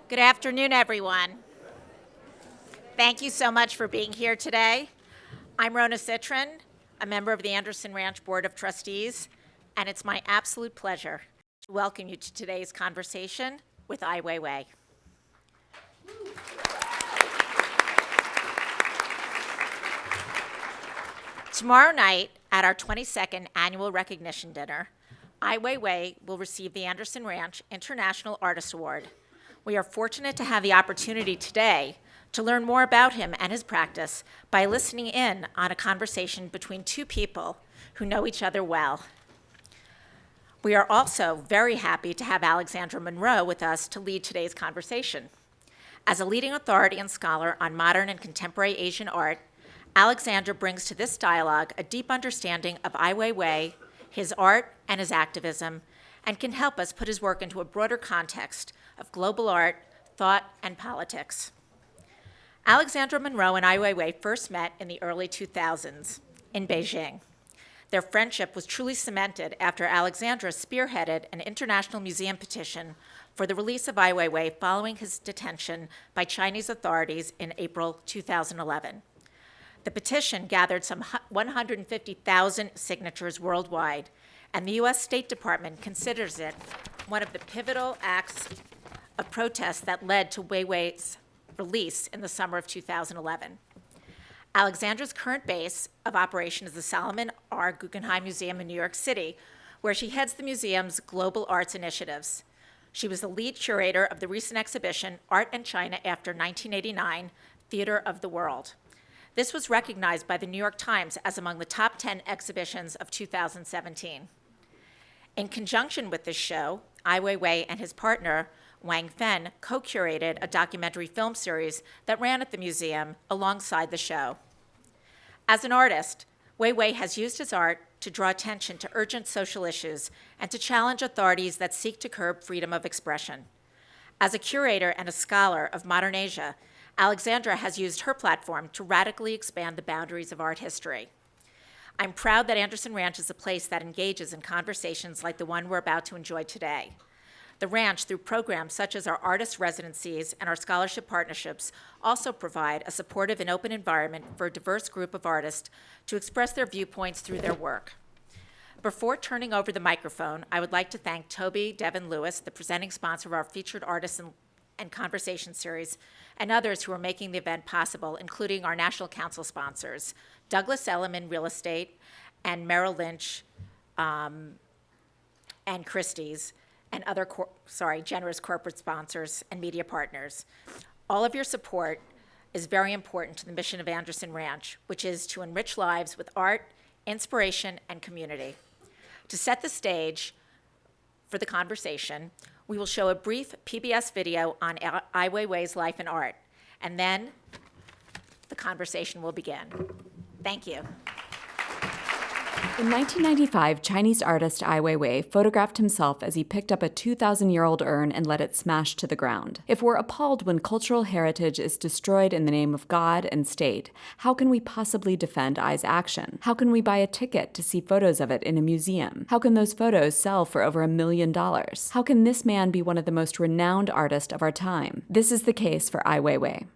Good afternoon, everyone. Thank you so much for being here today. I'm Rona Citron, a member of the Anderson Ranch Board of Trustees, and it's my absolute pleasure to welcome you to today's conversation with Weiwei. Tomorrow night, at our 22nd annual recognition dinner, Weiwei will receive the Anderson Ranch International Artist Award. We are fortunate to have the opportunity today to learn more about him and his practice by listening in on a conversation between two people who know each other well. We are also very happy to have Alexandra Munroe with us to lead today's conversation. As a leading authority and scholar on modern and contemporary Asian art, Alexandra brings to this dialogue a deep understanding of Ai Weiwei, his art, and his activism, and can help us put his work into a broader context of global art, thought, and politics. Alexandra Munroe and Ai Weiwei first met in the early 2000s in Beijing. Their friendship was truly cemented after Alexandra spearheaded an international museum petition for the release of Ai Weiwei following his detention by Chinese authorities in April 2011. The petition gathered some 150,000 signatures worldwide, and the U.S. State Department considers it one of the pivotal acts of protest that led to Weiwei's release in the summer of 2011. Alexandra's current base of operation is the Solomon R. Guggenheim Museum in New York City, where she heads the museum's global arts initiatives. She was the lead curator of the recent exhibition, Art in China After 1989, Theater of the World. This was recognized by the New York Times as among the top 10 exhibitions of 2017. In conjunction with this show, Ai Weiwei and his partner, Wang Fen, co-curated a documentary film series that ran at the museum alongside the show. As an artist, Weiwei has used his art to draw attention to urgent social issues and to challenge authorities that seek to curb freedom of expression. As a curator and a scholar of modern Asia, Alexandra has used her platform to radically expand the boundaries of art history. I'm proud that Anderson Ranch is a place that engages in conversations like the one we're about to enjoy today. The ranch, through programs such as our artist residencies and our scholarship partnerships, also provide a supportive and open environment for a diverse group of artists to express their viewpoints through their work. Before turning over the microphone, I would like to thank Toby Devin Lewis, the presenting sponsor of our featured artists and conversation series, and others who are making the event possible, including our National Council sponsors, Douglas Elliman Real Estate and Merrill Lynch and Christie's, and other generous corporate sponsors and media partners. All of your support is very important to the mission of Anderson Ranch, which is to enrich lives with art, inspiration, and community. To set the stage for the conversation, we will show a brief PBS video on Ai Weiwei's life and art, and then the conversation will begin. Thank you. In 1995, Chinese artist Ai Weiwei photographed himself as he picked up a 2,000-year-old urn and let it smash to the ground. If we're appalled when cultural heritage is destroyed in the name of God and state, how can we possibly defend Ai's action? How can we buy a ticket to see photos of it in a museum? How can those photos sell for over $1 million? How can this man be one of the most renowned artists of our time? This is the case for Ai Weiwei.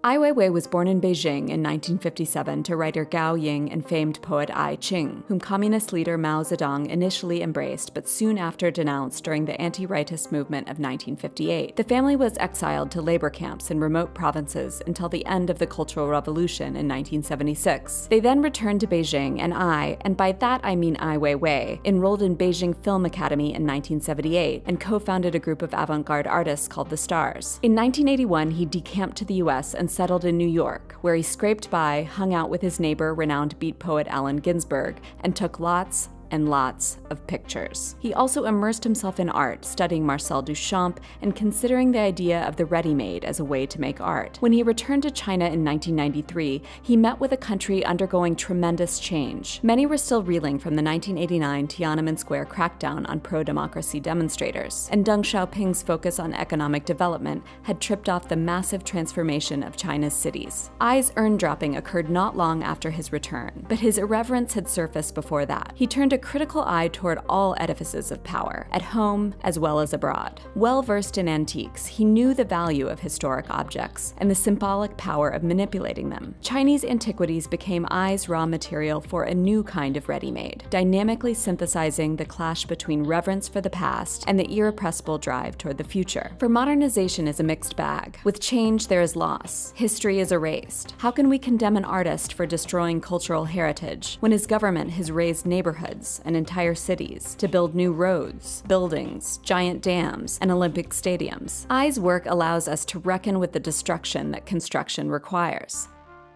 Ai Weiwei was born in Beijing in 1957 to writer Gao Ying and famed poet Ai Qing, whom communist leader Mao Zedong initially embraced but soon after denounced during the anti-rightist movement of 1958. The family was exiled to labor camps in remote provinces until the end of the Cultural Revolution in 1976. They then returned to Beijing, and Ai, and by that I mean Ai Weiwei, enrolled in Beijing Film Academy in 1978 and co-founded a group of avant-garde artists called the Stars. In 1981, he decamped to the U.S. and settled in New York, where he scraped by, hung out with his neighbor, renowned beat poet Allen Ginsberg, and took lots and lots of pictures. He also immersed himself in art, studying Marcel Duchamp and considering the idea of the ready-made as a way to make art. When he returned to China in 1993, he met with a country undergoing tremendous change. Many were still reeling from the 1989 Tiananmen Square crackdown on pro-democracy demonstrators, and Deng Xiaoping's focus on economic development had tripped off the massive transformation of China's cities. Ai's urn dropping occurred not long after his return, but his irreverence had surfaced before that. He turned a critical eye toward all edifices of power, at home as well as abroad. Well-versed in antiques, he knew the value of historic objects and the symbolic power of manipulating them. Chinese antiquities became Ai's raw material for a new kind of ready-made, dynamically synthesizing the clash between reverence for the past and the irrepressible drive toward the future. For modernization is a mixed bag. With change, there is loss. History is erased. How can we condemn an artist for destroying cultural heritage when his government has razed neighborhoods and entire cities to build new roads, buildings, giant dams, and Olympic stadiums? Ai's work allows us to reckon with the destruction that construction requires.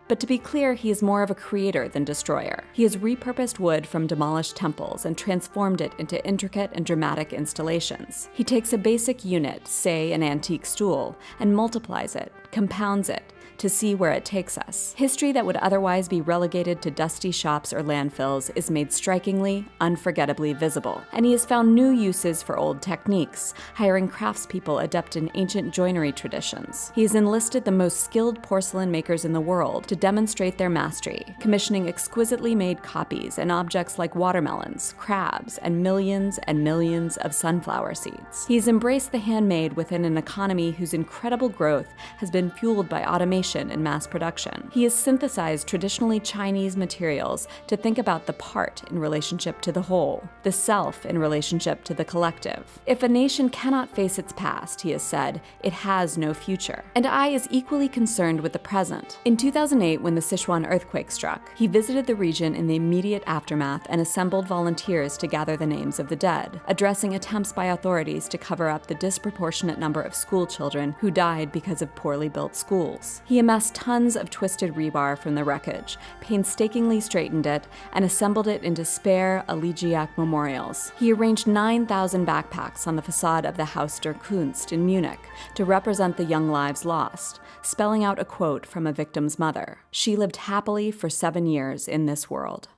But to be clear, he is more of a creator than destroyer. He has repurposed wood from demolished temples and transformed it into intricate and dramatic installations. He takes a basic unit, say an antique stool, and multiplies it, compounds it, to see where it takes us. History that would otherwise be relegated to dusty shops or landfills is made strikingly, unforgettably visible. And he has found new uses for old techniques, hiring craftspeople adept in ancient joinery traditions. He has enlisted the most skilled porcelain makers in the world to demonstrate their mastery, commissioning exquisitely made copies and objects like watermelons, crabs, and millions of sunflower seeds. He has embraced the handmade within an economy whose incredible growth has been fueled by automation and mass production. He has synthesized traditionally Chinese materials to think about the part in relationship to the whole, the self in relationship to the collective. If a nation cannot face its past, he has said, it has no future. And Ai is equally concerned with the present. In 2008, when the Sichuan earthquake struck, he visited the region in the immediate aftermath and assembled volunteers to gather the names of the dead, addressing attempts by authorities to cover up the disproportionate number of school children who died because of poorly built schools. He amassed tons of twisted rebar from the wreckage, painstakingly straightened it, and assembled it into spare elegiac memorials. He arranged 9,000 backpacks on the facade of the Haus der Kunst in Munich to represent the young lives lost, spelling out a quote from a victim's mother. She lived happily for 7 years in this world.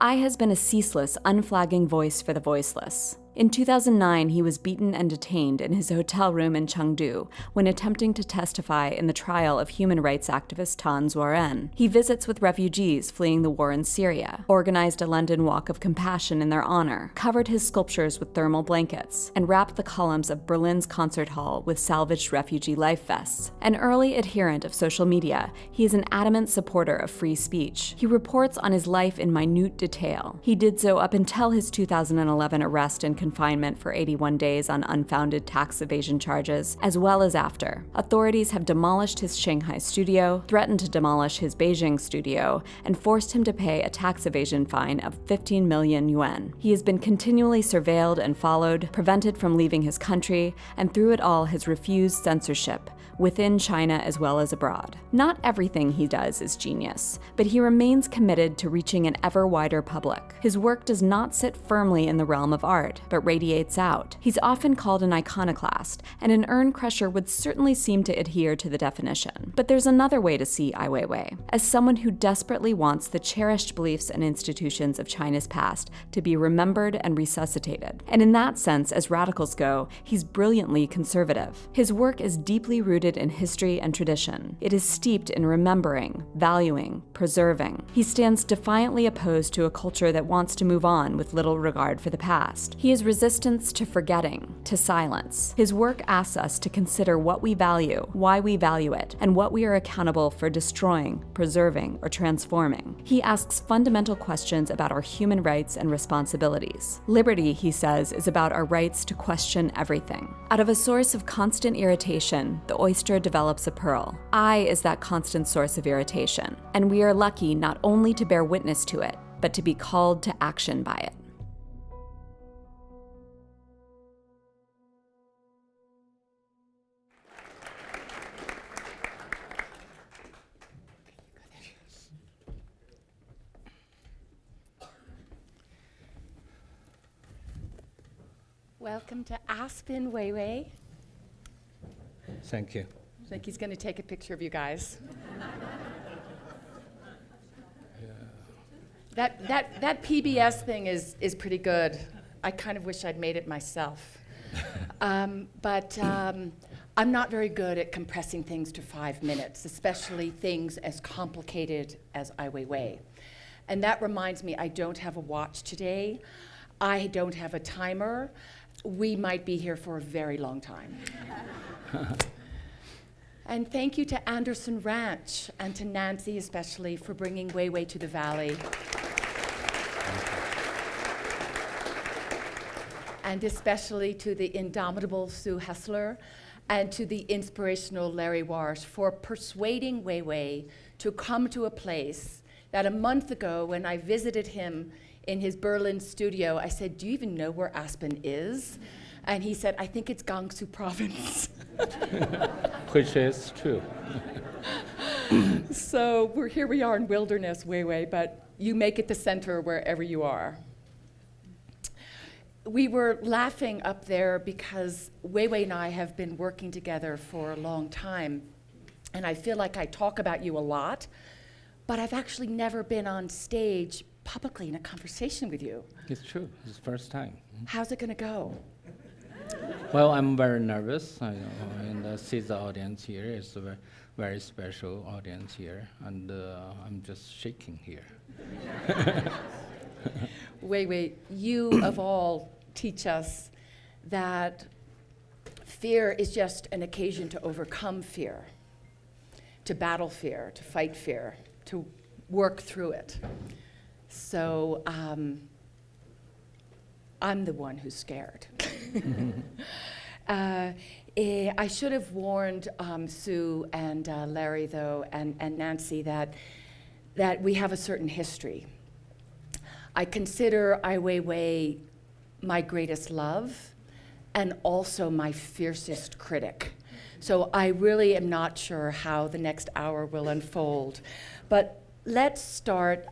Ai has been a ceaseless, unflagging voice for the voiceless. In 2009, he was beaten and detained in his hotel room in Chengdu when attempting to testify in the trial of human rights activist Tan Zuoren. He visits with refugees fleeing the war in Syria, organized a London Walk of Compassion in their honor, covered his sculptures with thermal blankets, and wrapped the columns of Berlin's concert hall with salvaged refugee life vests. An early adherent of social media, he is an adamant supporter of free speech. He reports on his life in minute detail. He did so up until his 2011 arrest and confinement for 81 days on unfounded tax evasion charges, as well as after. Authorities have demolished his Shanghai studio, threatened to demolish his Beijing studio, and forced him to pay a tax evasion fine of 15 million yuan. He has been continually surveilled and followed, prevented from leaving his country, and through it all has refused censorship, within China as well as abroad. Not everything he does is genius, but he remains committed to reaching an ever wider public. His work does not sit firmly in the realm of art, but radiates out. He's often called an iconoclast, and an urn crusher would certainly seem to adhere to the definition. But there's another way to see Ai Weiwei, as someone who desperately wants the cherished beliefs and institutions of China's past to be remembered and resuscitated. And in that sense, as radicals go, he's brilliantly conservative. His work is deeply rooted in history and tradition. It is steeped in remembering, valuing, preserving. He stands defiantly opposed to a culture that wants to move on with little regard for the past. He is resistance to forgetting, to silence. His work asks us to consider what we value, why we value it, and what we are accountable for destroying, preserving, or transforming. He asks fundamental questions about our human rights and responsibilities. Liberty, he says, is about our rights to question everything. Out of a source of constant irritation, the oyster develops a pearl. Ai is that constant source of irritation, and we are lucky not only to bear witness to it, but to be called to action by it. Welcome to Aspen, Weiwei. Thank you. I think he's going to take a picture of you guys. That PBS thing is pretty good. I kind of wish I'd made it myself. But I'm not very good at compressing things to 5 minutes, especially things as complicated as Ai Weiwei. And that reminds me, I don't have a watch today. I don't have a timer. We might be here for a very long time. And thank you to Anderson Ranch and to Nancy especially for bringing Weiwei to the Valley. And especially to the indomitable Sue Hessler and to the inspirational Larry Warsh for persuading Weiwei to come to a place that a month ago when I visited him in his Berlin studio, I said, "Do you even know where Aspen is?" And he said, "I think it's Gansu province." Which is true. So here we are in wilderness, Weiwei, but you make it the center wherever you are. We were laughing up there because Weiwei and I have been working together for a long time, and I feel like I talk about you a lot, but I've actually never been on stage publicly in a conversation with you. It's true. It's the first time. How's it going to go? Well, I'm very nervous, and see the audience here. It's a very special audience here, and I'm just shaking here. Weiwei, you of all teach us that fear is just an occasion to overcome fear, to battle fear, to fight fear, to work through it. So I'm the one who's scared. I should have warned Sue and Larry, though, and Nancy that we have a certain history. I consider Ai Weiwei my greatest love and also my fiercest critic. So I really am not sure how the next hour will unfold. But let's start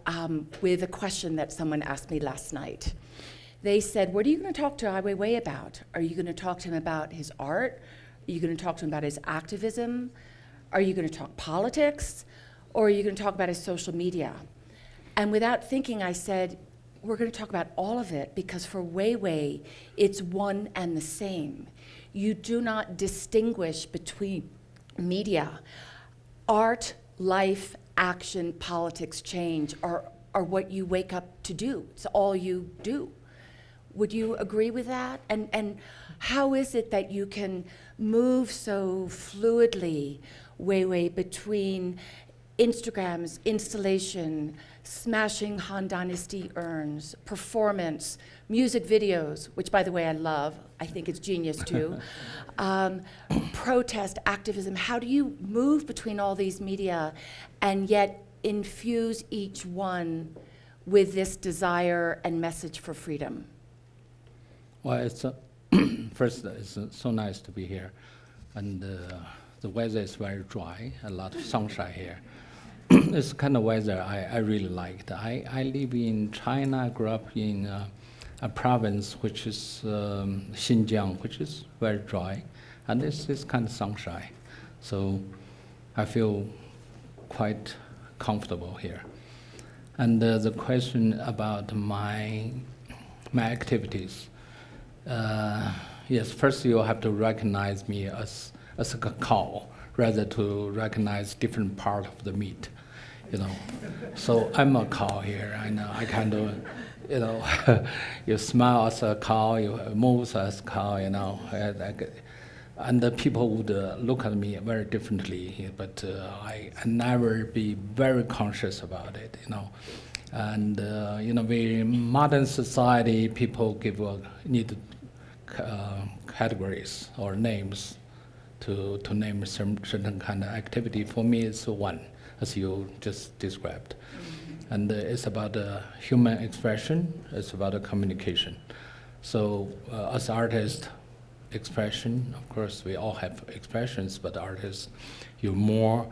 with a question that someone asked me last night. They said, what are you going to talk to Ai Weiwei about? Are you going to talk to him about his art? Are you going to talk to him about his activism? Are you going to talk politics? Or are you going to talk about his social media? And without thinking, I said, we're going to talk about all of it because for Weiwei, it's one and the same. You do not distinguish between media. Art, life, action, politics, change are what you wake up to do. It's all you do. Would you agree with that? And how is it that you can move so fluidly, Weiwei, between Instagram's installation, smashing Han Dynasty urns, performance, music videos, which by the way I love, I think it's genius too, protest, activism? How do you move between all these media and yet infuse each one with this desire and message for freedom? Well, it's first, it's so nice to be here, and the weather is very dry, a lot of sunshine here. It's kind of weather I really liked. I live in China. I grew up in a province which is Xinjiang, which is very dry, and this is kind of sunshine. So I feel quite comfortable here. And the question about my activities, yes, first you have to recognize me as a cow, rather to recognize different part of the meat, you know. So I'm a cow here. I know I kind of, you know, you smile as a cow, you move as a cow, you know. And the people would look at me very differently, but I never be very conscious about it, you know. And you know, in modern society, people need categories or names to name certain kind of activity. For me, it's one, as you just described. Mm-hmm. And it's about human expression, it's about communication. So as artists, expression, of course, we all have expressions, but artists, you're more,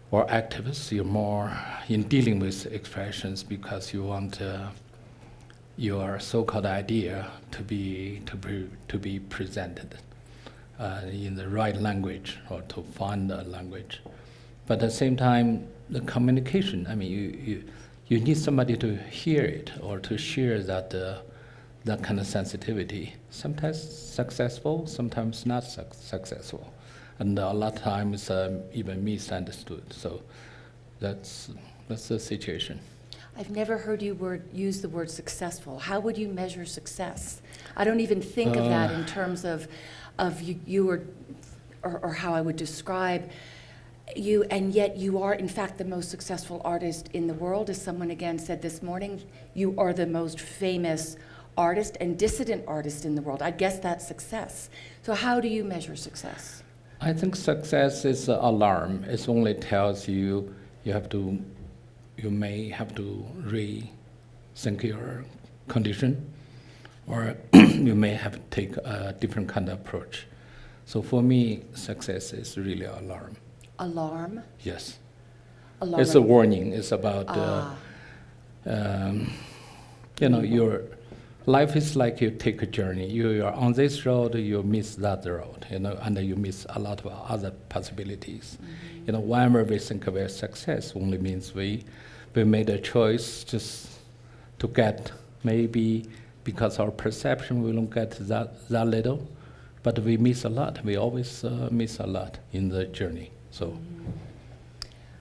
or activists, you're more in dealing with expressions because you want your so-called idea to be presented in the right language, or to find a language. But at the same time, the communication, I mean, you need somebody to hear it or to share that kind of sensitivity. Sometimes successful, sometimes not successful. And a lot of times even misunderstood. So that's the situation. I've never heard you use the word successful. How would you measure success? I don't even think of that in terms of you or how I would describe you, and yet you are, in fact, the most successful artist in the world. As someone again said this morning, you are the most famous artist and dissident artist in the world. I guess that's success. So how do you measure success? I think success is an alarm. It only tells you you may have to rethink your condition, or you may have to take a different kind of approach. So for me, success is really an alarm. Alarm? Yes. Alarm. It's a warning. It's about, your life is like you take a journey. You are on this road, you miss that road, and you miss a lot of other possibilities. Mm-hmm. Whenever we think of success, only means we made a choice just to get, maybe because our perception we don't get that little, but we miss a lot. We always miss a lot in the journey. So,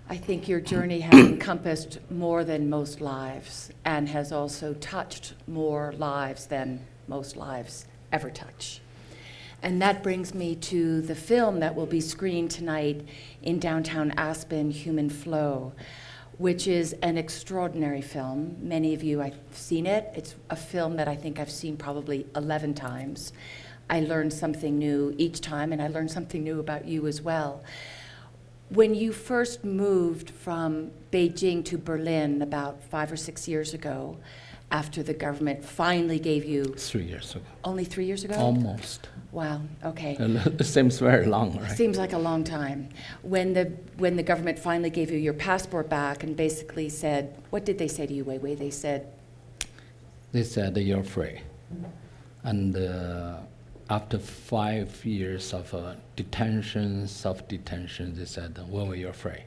I think your journey has encompassed more than most lives, and has also touched more lives than most lives ever touch. And that brings me to the film that will be screened tonight in downtown Aspen, Human Flow, which is an extraordinary film. Many of you, I've seen it. It's a film that I think I've seen probably 11 times. I learned something new each time, and I learned something new about you as well. When you first moved from Beijing to Berlin about 5 or 6 years ago, after the government finally gave you... 3 years ago. Only 3 years ago? Almost. Wow, okay. It seems very long, right? Seems like a long time. When the government finally gave you your passport back and basically said, what did they say to you, Weiwei? They said, you're free. And after 5 years of detention, self-detention, they said, well, you're free.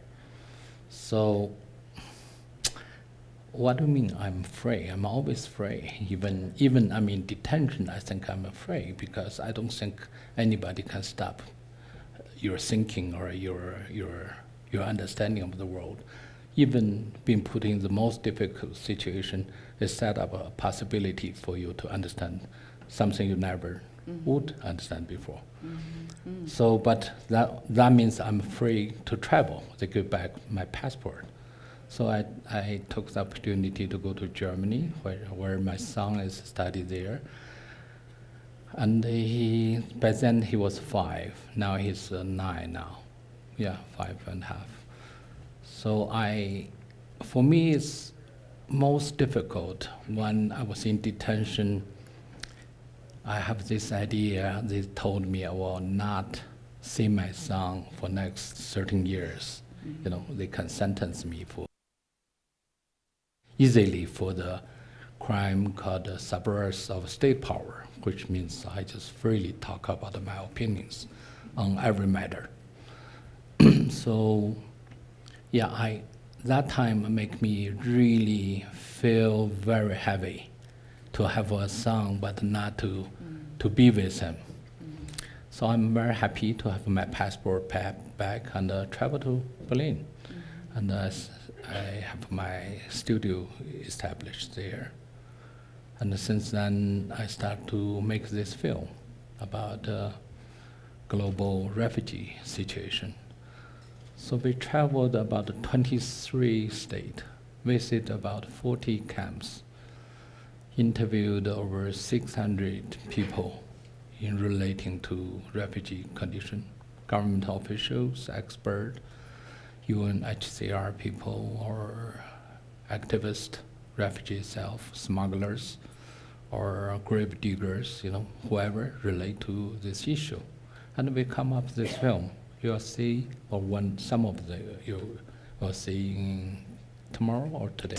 So what do you mean I'm free? I'm always free. Even I'm in detention, I think I'm free, because I don't think anybody can stop your thinking or your understanding of the world. Even being put in the most difficult situation is set up a possibility for you to understand something you never would understand before. So, but that means I'm free to travel. They give back my passport. So I took the opportunity to go to Germany, where my son is studied there. And by then he was 5. Now he's 9 now. Yeah, 5.5. So for me, it's most difficult when I was in detention. I have this idea. They told me I will not see my son for next 13 years. They can sentence me easily for the crime called subversion of state power, which means I just freely talk about my opinions on every matter. So, yeah, that time make me really feel very heavy to have a son, but not to be with him. So I'm very happy to have my passport back and travel to Berlin. And I have my studio established there. And since then, I start to make this film about global refugee situation. So we traveled about 23 states, visited about 40 camps, interviewed over 600 people in relating to refugee condition, government officials, experts, UNHCR people, or activists, refugee smugglers, or grave diggers, whoever relate to this issue. And we come up with this film. You'll see, some of you will see tomorrow or today?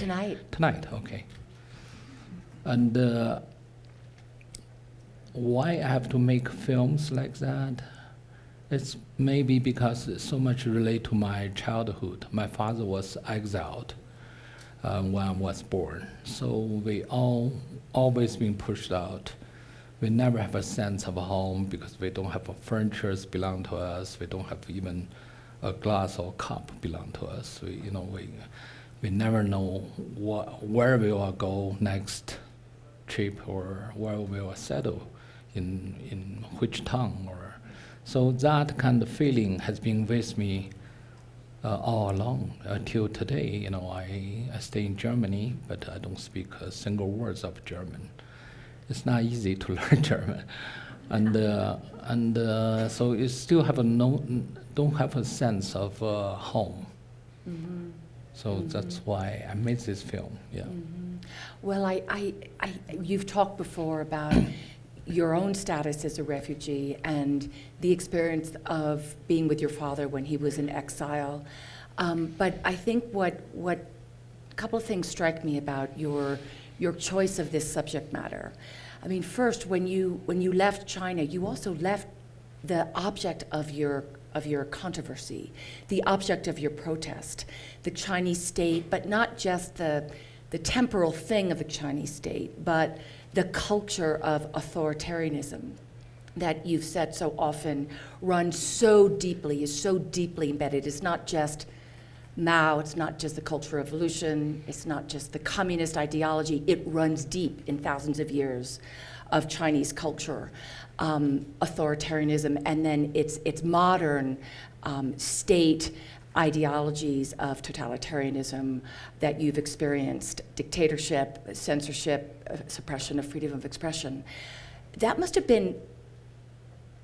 Tonight, okay. And why I have to make films like that? It's maybe because it's so much relate to my childhood. My father was exiled when I was born. So we always been pushed out. We never have a sense of a home because we don't have furniture belong to us. We don't have even a glass or cup belong to us. We we never know where we will go next trip or where we will settle in which town. So that kind of feeling has been with me all along until today. I stay in Germany, but I don't speak a single word of German. It's not easy to learn German, and so you still don't have a sense of home. Mm-hmm. So that's why I made this film. Yeah. Mm-hmm. Well, you've talked before about your own status as a refugee and the experience of being with your father when he was in exile. But I think what a couple of things strike me about your choice of this subject matter. I mean, first, when you left China, you also left the object of your controversy, the object of your protest, the Chinese state, but not just the temporal thing of the Chinese state, but the culture of authoritarianism that you've said so often runs so deeply, is so deeply embedded. It's not just Mao, it's not just the Cultural Revolution, it's not just the communist ideology, it runs deep in thousands of years of Chinese culture, authoritarianism, and then its modern state ideologies of totalitarianism that you've experienced, dictatorship, censorship, suppression of freedom of expression. That must have been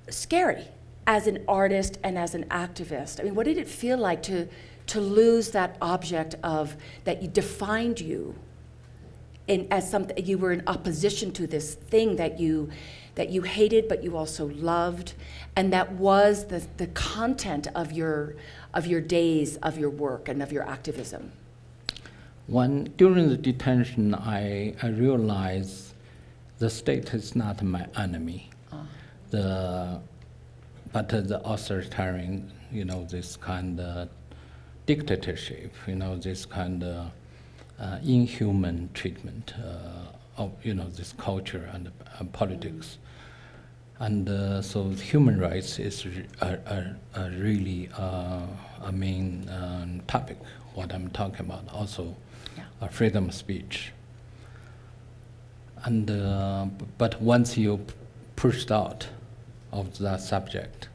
scary as an artist and as an activist. I mean, what did it feel like to lose that object that defined you as something, you were in opposition to this thing that you hated but you also loved, and that was the content of your days, of your work, and of your activism? During the detention, I realized the state is not my enemy. But the authoritarian, this kind of dictatorship, this kind of inhuman treatment of, this culture and politics. And so human rights is a really a main topic, what I'm talking about. Also, freedom of speech. And but once you pushed out of that subject,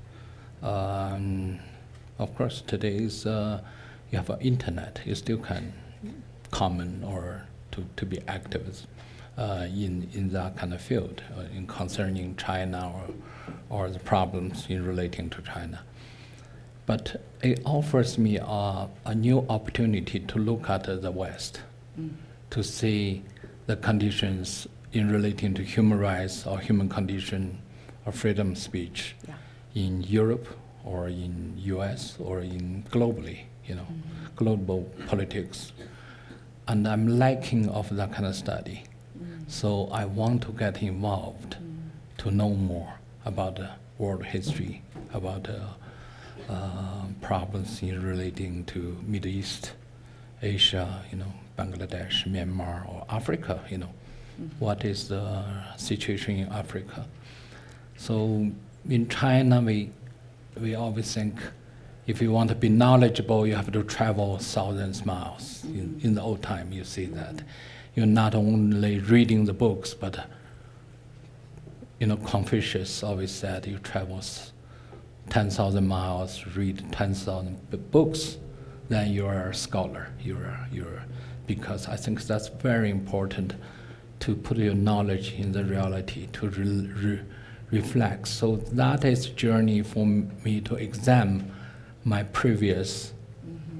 of course, today's you have an internet. You still can comment or to be active in that kind of field, in concerning China or the problems in relating to China. But it offers me a new opportunity to look at the West, to see the conditions in relating to human rights or human condition or freedom of speech in Europe or in US or in globally, global politics. And I'm lacking of that kind of study. So I want to get involved to know more about the world history, about problems in relating to Middle East, Asia, Bangladesh, Myanmar, or Africa, What is the situation in Africa? So in China, we always think if you want to be knowledgeable, you have to travel thousands of miles. In the old time, you see that. You're not only reading the books, but Confucius always said you travel 10,000 miles, read 10,000 books, then you are a scholar. Because I think that's very important to put your knowledge in the reality, to reflect. So that is a journey for me to examine my previous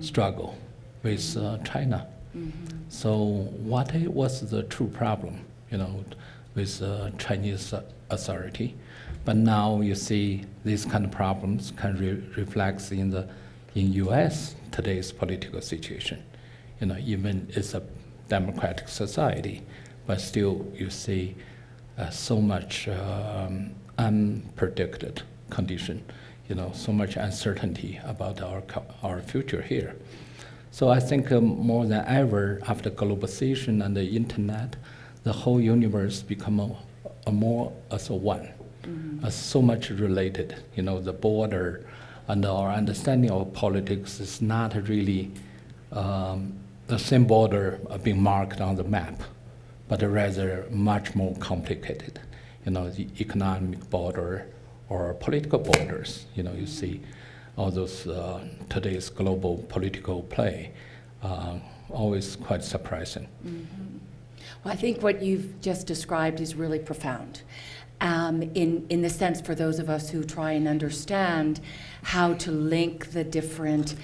struggle with China. So what was the true problem, with Chinese authority? But now you see these kind of problems can reflect in U.S. today's political situation. Even it's a democratic society, but still you see so much unpredicted condition, so much uncertainty about our future here. So I think more than ever, after globalization and the internet, the whole universe become a more as a one, as so much related. The border and our understanding of politics is not really the same border being marked on the map, but rather much more complicated. The economic border or political borders. You see all those today's global political play, always quite surprising. Mm-hmm. Well, I think what you've just described is really profound. In the sense, for those of us who try and understand how to link the different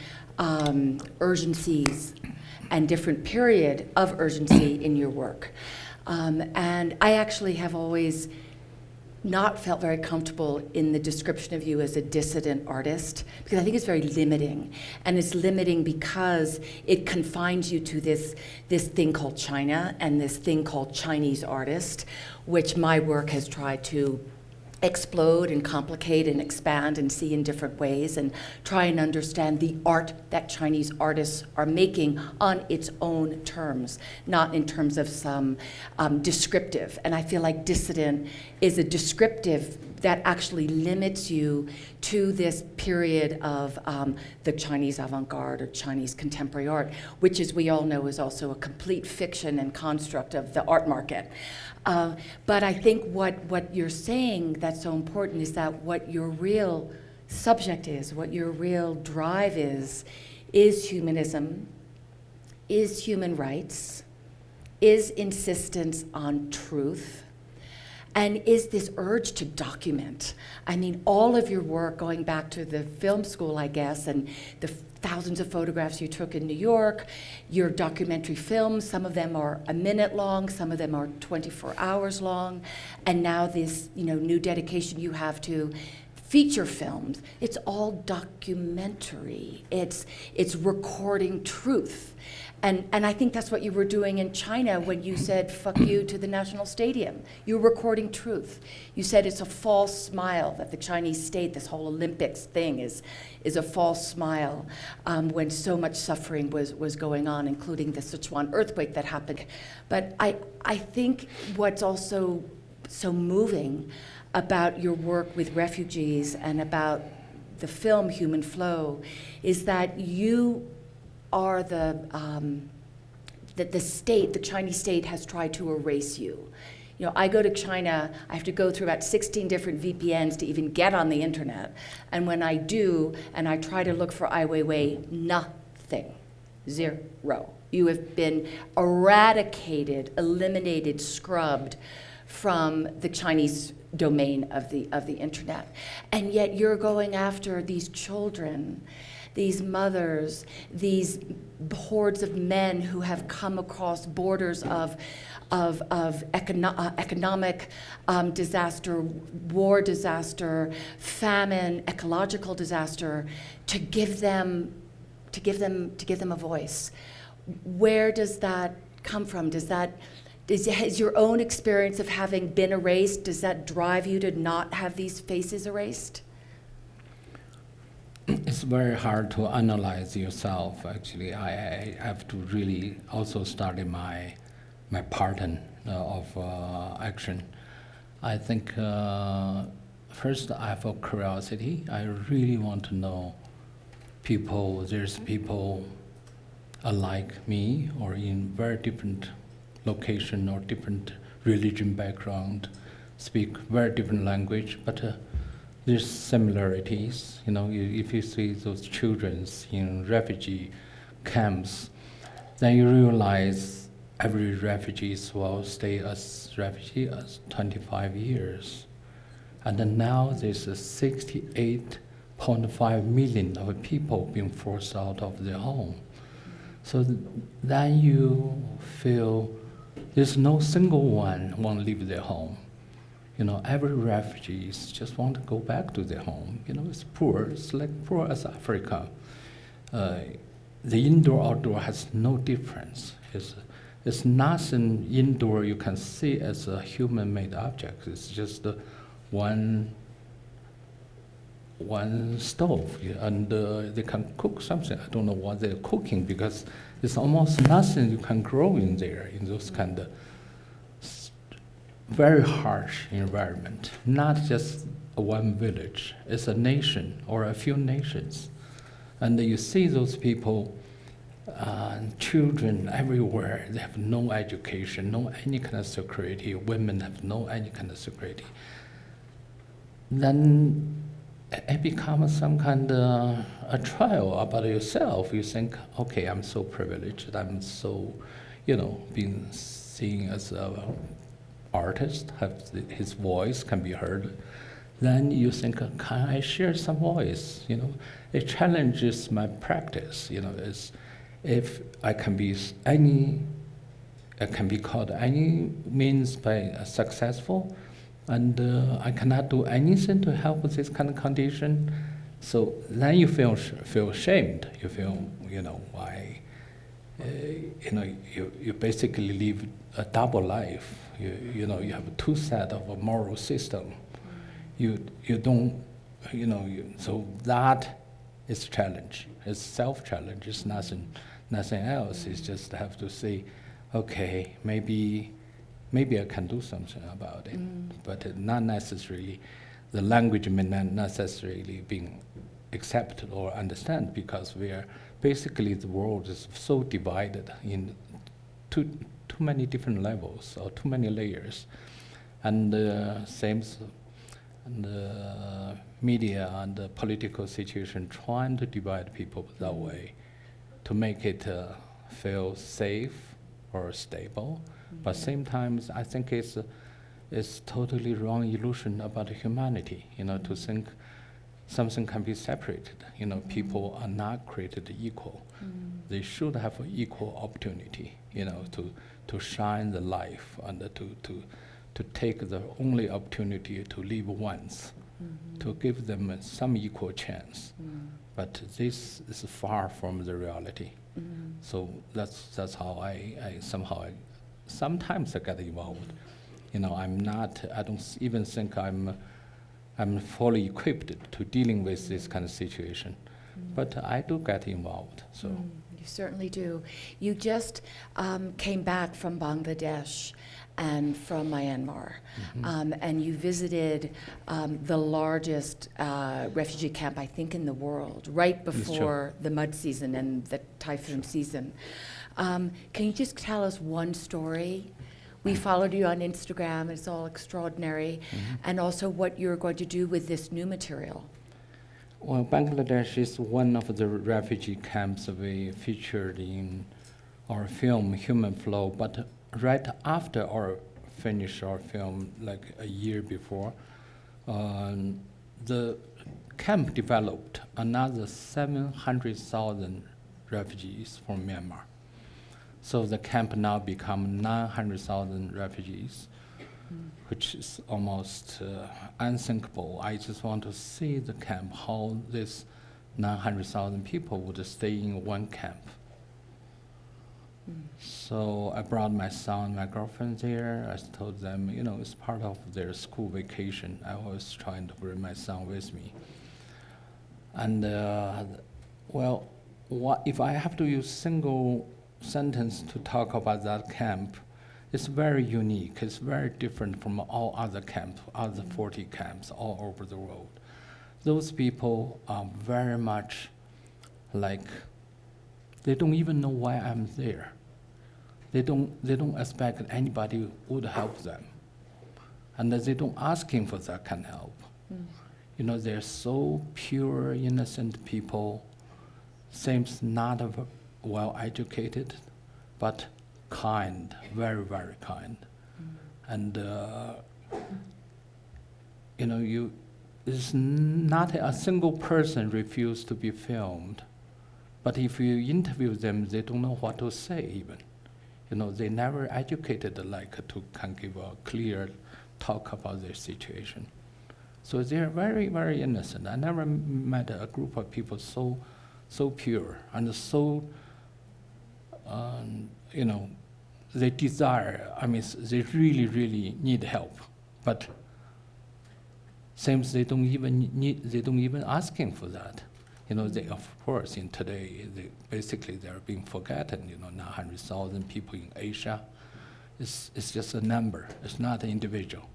urgencies and different period of urgency in your work. And I actually have always not felt very comfortable in the description of you as a dissident artist, because I think it's very limiting. And it's limiting because it confines you to this thing called China and this thing called Chinese artist, which my work has tried to explode and complicate and expand and see in different ways and try and understand the art that Chinese artists are making on its own terms, not in terms of some descriptive. And I feel like dissident is a descriptive that actually limits you to this period of the Chinese avant-garde or Chinese contemporary art, which, as we all know, is also a complete fiction and construct of the art market. But I think what you're saying that's so important is that what your real subject is, what your real drive is humanism, is human rights, is insistence on truth, and is this urge to document. I mean, all of your work, going back to the film school, I guess, and the thousands of photographs you took in New York, your documentary films, some of them are a minute long, some of them are 24 hours long, and now this new dedication you have to feature films. It's all documentary. It's recording truth. And I think that's what you were doing in China when you said, fuck you to the National Stadium. You were recording truth. You said it's a false smile, that the Chinese state, this whole Olympics thing is a false smile, when so much suffering was going on, including the Sichuan earthquake that happened. But I think what's also so moving about your work with refugees and about the film Human Flow is that you are that the state, the Chinese state, has tried to erase you. I go to China, I have to go through about 16 different VPNs to even get on the internet. And when I do, and I try to look for Ai Weiwei, nothing, zero. You have been eradicated, eliminated, scrubbed from the Chinese domain of the internet. And yet you're going after these children, these mothers, these hordes of men who have come across borders of economic disaster, war disaster, famine, ecological disaster, to give them a voice. Where does that come from? Has your own experience of having been erased, does that drive you to not have these faces erased? It's very hard to analyze yourself, actually. I have to really also study my pattern of action. I think first I have a curiosity. I really want to know people. There's people like me or in very different location or different religion background, speak very different language, but there's similarities. If you see those children in refugee camps, then you realize every refugee will stay as refugee as 25 years. And then now there's 68.5 million of people being forced out of their home. So then you feel there's no single one want to leave their home. Every refugee just want to go back to their home. It's poor. It's like poor as Africa. The indoor-outdoor has no difference. It's nothing indoor you can see as a human-made object. It's just one stove, and they can cook something. I don't know what they're cooking because there's almost nothing you can grow in there in those kind of very harsh environment. Not just one village, it's a nation or a few nations. And you see those people children everywhere, they have no education, no any kind of security. Women have no any kind of security. Then it becomes some kind of a trial about yourself. You think, okay, I'm so privileged. I'm so, being seen as an artist, his voice can be heard. Then you think, can I share some voice? It challenges my practice. Is if I can be called any means by successful, and I cannot do anything to help with this kind of condition. So then you feel ashamed. You feel, why? You basically live a double life. You have two sets of a moral system. You don't, so that is challenge. It's self-challenge. It's nothing else. It's just have to say, okay, maybe I can do something about it, but not necessarily, the language may not necessarily being accepted or understood, because basically the world is so divided in too many different levels or too many layers, and the media and the political situation trying to divide people that way to make it feel safe or stable. But same time, I think it's totally wrong illusion about humanity. To think something can be separated. People are not created equal. They should have equal opportunity. To shine the life and to take the only opportunity to live once, to give them some equal chance. But this is far from the reality. So that's how I somehow. Sometimes I get involved. I don't even think I'm fully equipped to dealing with this kind of situation. But I do get involved. So you certainly do. You just came back from Bangladesh and from Myanmar, and you visited the largest refugee camp, I think, in the world, right before the mud season and the typhoon season. Can you just tell us one story? We followed you on Instagram. It's all extraordinary. And also what you're going to do with this new material. Well, Bangladesh is one of the refugee camps we featured in our film, Human Flow. But right after finish our film, like a year before, the camp developed another 700,000 refugees from Myanmar. So the camp now become 900,000 refugees, which is almost unthinkable. I just want to see the camp, how this 900,000 people would stay in one camp. So I brought my son, my girlfriend there. I told them, it's part of their school vacation. I was trying to bring my son with me. And if I have to use single sentence to talk about that camp, it's very unique. It's very different from all other camps, other 40 camps all over the world. Those people are very much like, they don't even know why I'm there. They don't expect anybody would help them. And they don't asking for that kind of help. They're so pure, innocent people, seems not well educated, but kind, very, very kind. And it's not a single person refused to be filmed, but if you interview them, they don't know what to say even. They never educated can give a clear talk about their situation. So they're very, very innocent. I never met a group of people so pure and so they desire, they really, really need help, but seems they don't even asking for that. They, of course, in today, they're being forgotten, 900,000 people in Asia. It's just a number, it's not an individual.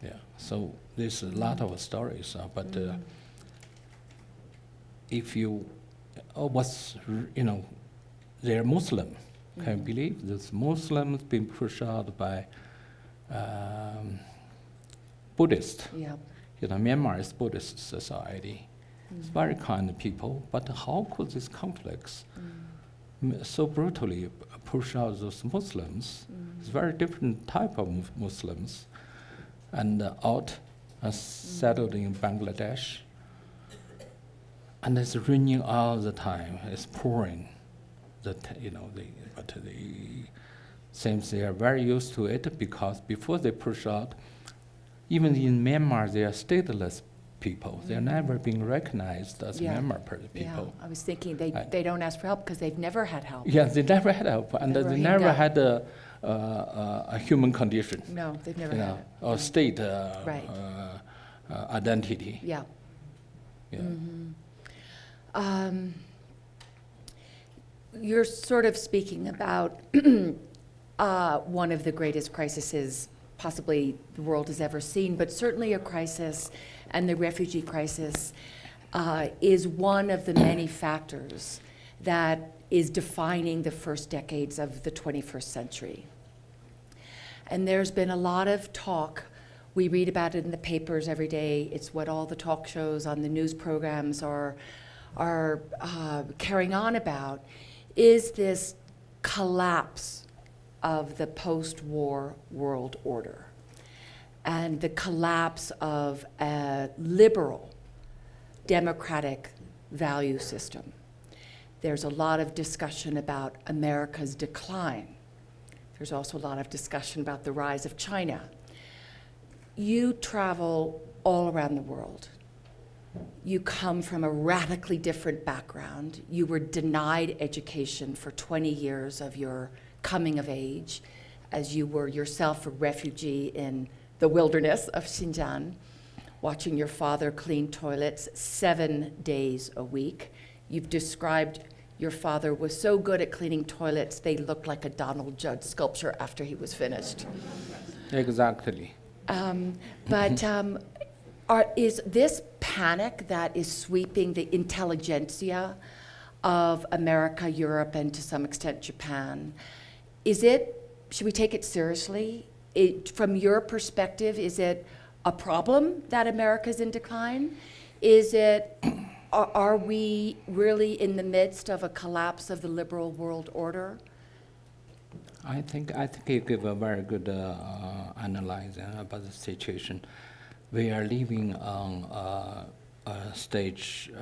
Yeah, so there's a lot of stories, but if you they're Muslim. Can you believe this? Muslims being pushed out by Buddhist. Yeah. Myanmar is Buddhist society. It's very kind people, but how could these conflicts so brutally push out those Muslims? It's very different type of Muslims, and settled in Bangladesh. And it's raining all the time. It's pouring. Seems they are very used to it, because before they push out, even in Myanmar, they are stateless people. They're never being recognized as Myanmar people. Yeah, I was thinking they don't ask for help because they've never had help. Yeah, they never had help, and they never had a human condition. No, they've never had it. Or state Right. Identity. Yeah. Yeah. You're sort of speaking about one of the greatest crises possibly the world has ever seen, but certainly a crisis, and the refugee crisis is one of the many factors that is defining the first decades of the 21st century. And there's been a lot of talk. We read about it in the papers every day. It's what all the talk shows on the news programs are carrying on about, is this collapse of the post-war world order and the collapse of a liberal democratic value system. There's a lot of discussion about America's decline. There's also a lot of discussion about the rise of China. You travel all around the world. You come from a radically different background. You were denied education for 20 years of your coming of age, as you were yourself a refugee in the wilderness of Xinjiang, watching your father clean toilets 7 days a week. You've described your father was so good at cleaning toilets, they looked like a Donald Judd sculpture after he was finished. Exactly. Is this panic that is sweeping the intelligentsia of America, Europe, and to some extent Japan, should we take it seriously? From your perspective, is it a problem that America's in decline? Are we really in the midst of a collapse of the liberal world order? I think you give a very good analysis about the situation. We are living on a stage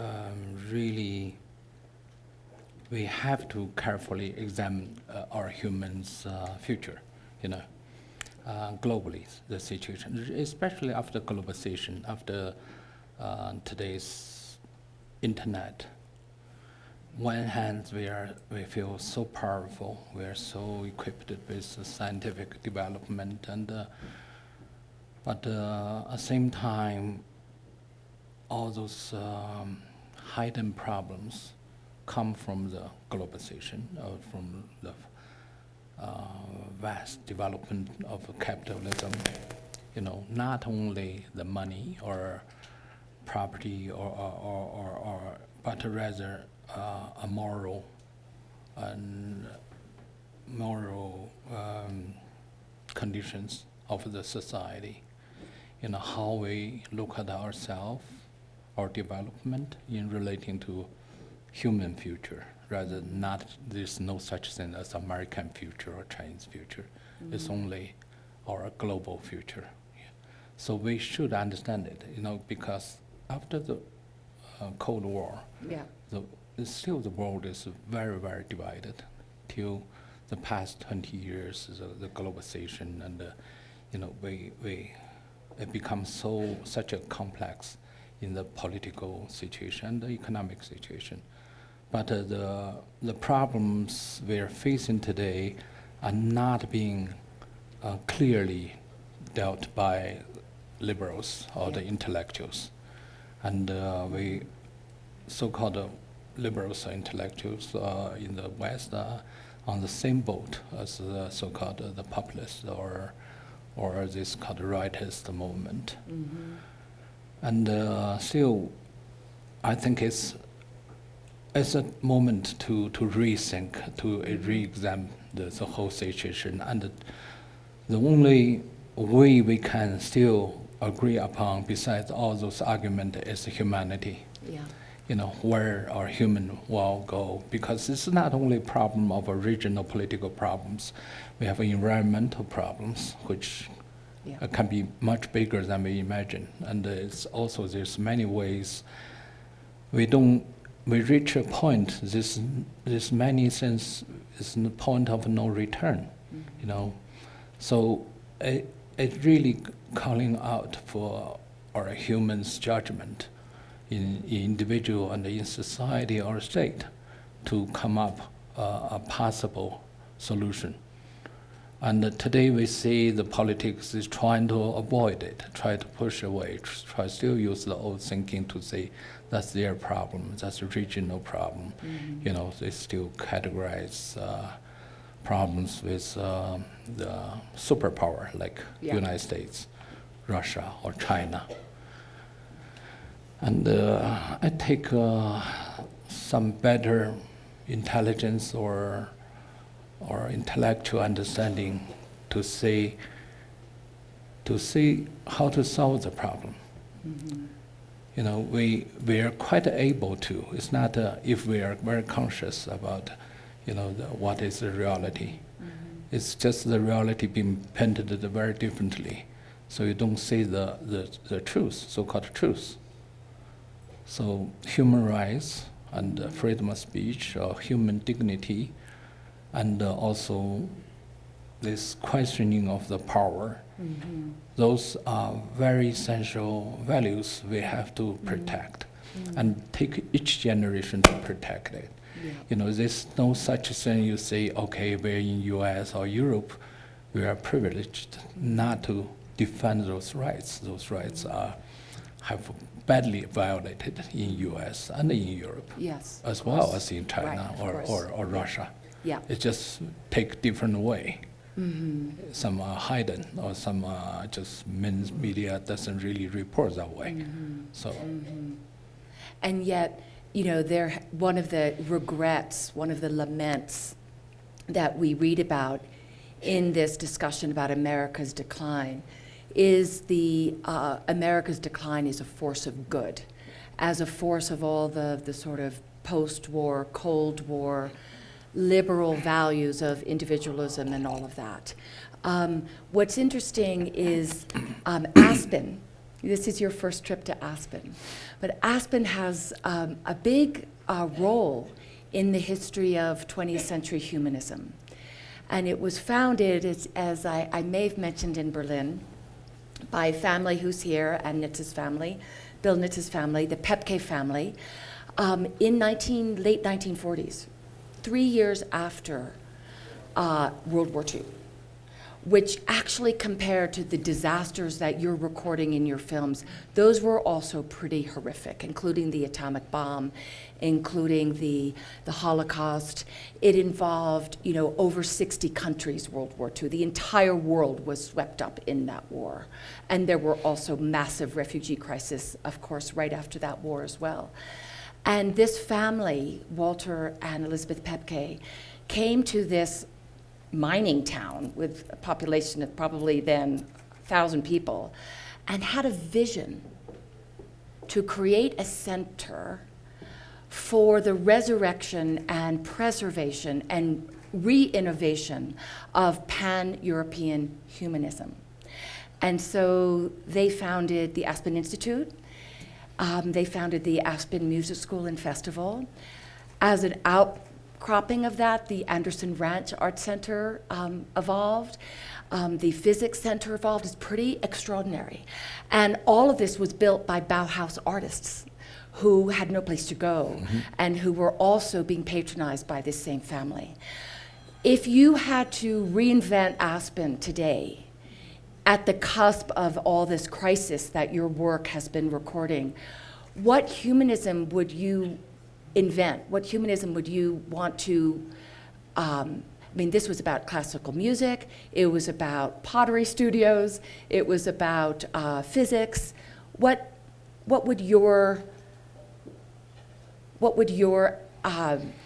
really. We have to carefully examine our humans' future, globally, the situation, especially after globalization, after today's internet. One hand, we feel so powerful, we are so equipped with scientific development, but at the same time, all those hidden problems come from the globalization, from the vast development of capitalism. Not only the money or property, but rather a moral conditions of the society. How we look at ourselves, our development in relating to human future, rather not, there's no such thing as American future or Chinese future. It's only our global future. So we should understand it, because after the Cold War, still the world is very, very divided. Till the past 20 years, the globalization and it becomes such a complex in the political situation and the economic situation. But the problems we're facing today are not being clearly dealt by liberals or the intellectuals. And we so-called liberals or intellectuals in the West are on the same boat as the so-called the populists or this called rightist movement. And still, I think it's it's a moment to rethink, to re-examine the whole situation. And the only way we can still agree upon, besides all those arguments, is humanity. Yeah. Where our human will go, because it's not only a problem of regional political problems. We have environmental problems, which can be much bigger than we imagine. And it's also, there's many ways we reach a point, this many things is the point of no return, So it really calling out for our humans' judgment in individual and in society or state to come up a possible solution. And today we see the politics is trying to avoid it, try to push away, try still use the old thinking to say that's their problem, that's a regional problem. They still categorize problems with the superpower like United States, Russia, or China. And I take some better intelligence or intellectual understanding to see how to solve the problem. We are quite able to. It's not if we are very conscious about, what is the reality. It's just the reality being painted very differently, so you don't see the truth, so-called truth. So human rights and freedom of speech, or human dignity, and also this questioning of the power, those are very essential values we have to protect, and take each generation to protect it. There's no such thing you say, okay, we're in US or Europe, we are privileged not to defend those rights. Those rights have badly violated in US and in Europe, as well as in China or Russia. It just take different way. Some are hidden, or some are just media doesn't really report that way. And yet, one of the regrets, one of the laments that we read about in this discussion about America's decline is America's decline is a force of good, as a force of all the sort of post-war, Cold War, liberal values of individualism and all of that. What's interesting is Aspen. This is your first trip to Aspen. But Aspen has a big role in the history of 20th century humanism. And it was founded, as I may have mentioned, in Berlin, by a family who's here, and Nitz's family, Bill Nitz's family, the Pepke family, in late 1940s, 3 years after World War II, which actually, compared to the disasters that you're recording in your films, those were also pretty horrific, including the atomic bomb, including the Holocaust. It involved, over 60 countries, World War II. The entire world was swept up in that war. And there were also massive refugee crises, of course, right after that war as well. And this family, Walter and Elizabeth Pepke, came to this mining town with a population of probably then 1,000 people, and had a vision to create a center for the resurrection and preservation and re-innovation of pan-European humanism. And so they founded the Aspen Institute. They founded the Aspen Music School and Festival. As an outcropping of that, the Anderson Ranch Art Center evolved. The Physics Center evolved. It's pretty extraordinary. And all of this was built by Bauhaus artists who had no place to go, and who were also being patronized by this same family. If you had to reinvent Aspen today, at the cusp of all this crisis that your work has been recording, what humanism would you invent? What humanism would you want to, this was about classical music, it was about pottery studios, it was about physics. What would your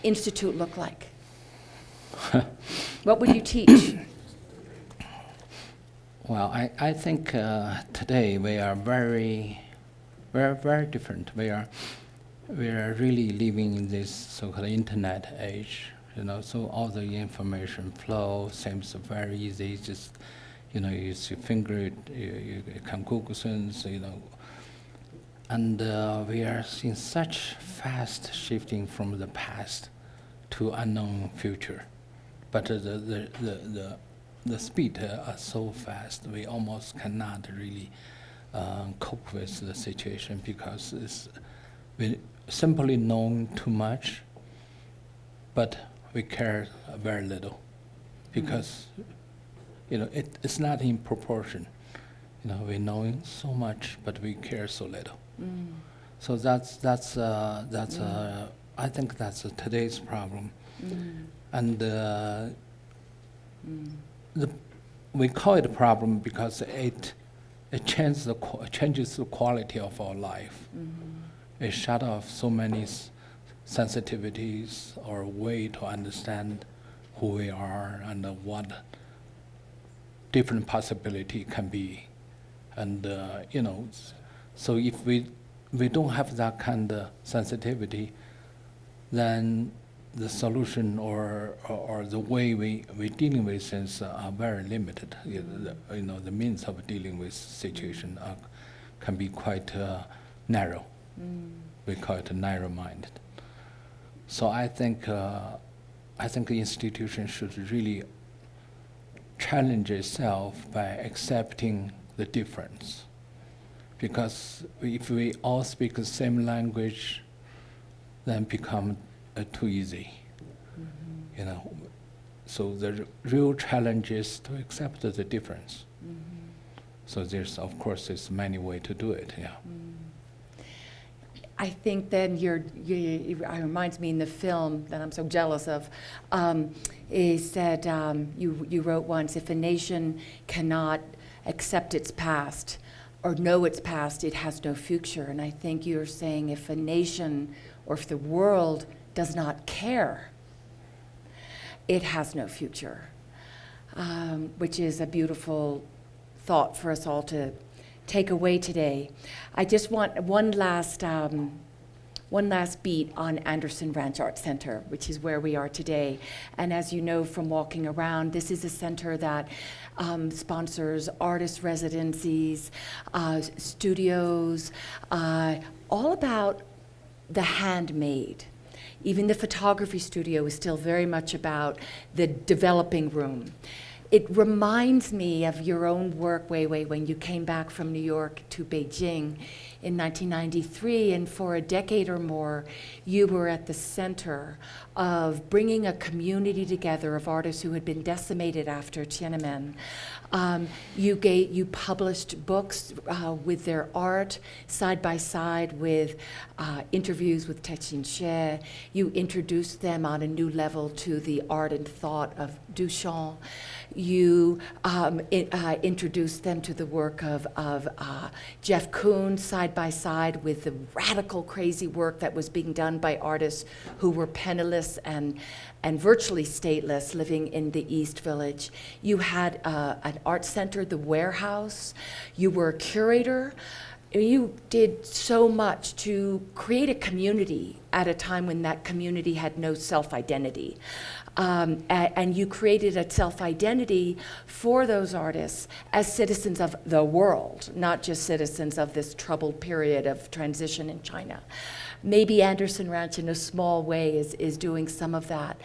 institute look like? What would you teach? Well, I think today we are very different. We are really living in this so-called internet age. So all the information flow seems very easy. Just you use your finger, you can Google things. And we are seeing such fast shifting from the past to unknown future. But the speed are so fast, we almost cannot really cope with the situation because we simply know too much, but we care very little because it's not in proportion. We know so much, but we care so little. So that's I think that's today's problem. And we call it a problem because it changes the quality of our life. It shut off so many sensitivities or way to understand who we are and what different possibility can be. And so if we don't have that kind of sensitivity, then the solution or the way we dealing with things are very limited. The means of dealing with situation can be quite narrow. We call it narrow-minded. So I think the institution should really challenge itself by accepting the difference. Because if we all speak the same language, then become too easy. So the real challenge is to accept the difference. So of course, there's many ways to do it. Yeah. I think then it reminds me in the film that I'm so jealous of, is that you wrote once, if a nation cannot accept its past or know its past, it has no future. And I think you're saying if a nation or if the world does not care, it has no future, which is a beautiful thought for us all to take away today. I just want one last beat on Anderson Ranch Art Center, which is where we are today. And as you know from walking around, this is a center that sponsors artist residencies, studios, all about the handmade. Even the photography studio is still very much about the developing room. It reminds me of your own work, Weiwei, when you came back from New York to Beijing in 1993, and for a decade or more, you were at the center of bringing a community together of artists who had been decimated after Tiananmen. You published books with their art side by side with interviews with Techin Xie. You introduced them on a new level to the art and thought of Duchamp. You introduced them to the work of Jeff Koons side by side with the radical, crazy work that was being done by artists who were penniless and virtually stateless living in the East Village. You had an art center, the Warehouse. You were a curator. You did so much to create a community at a time when that community had no self-identity. And you created a self-identity for those artists as citizens of the world, not just citizens of this troubled period of transition in China. Maybe Anderson Ranch in a small way is doing some of that.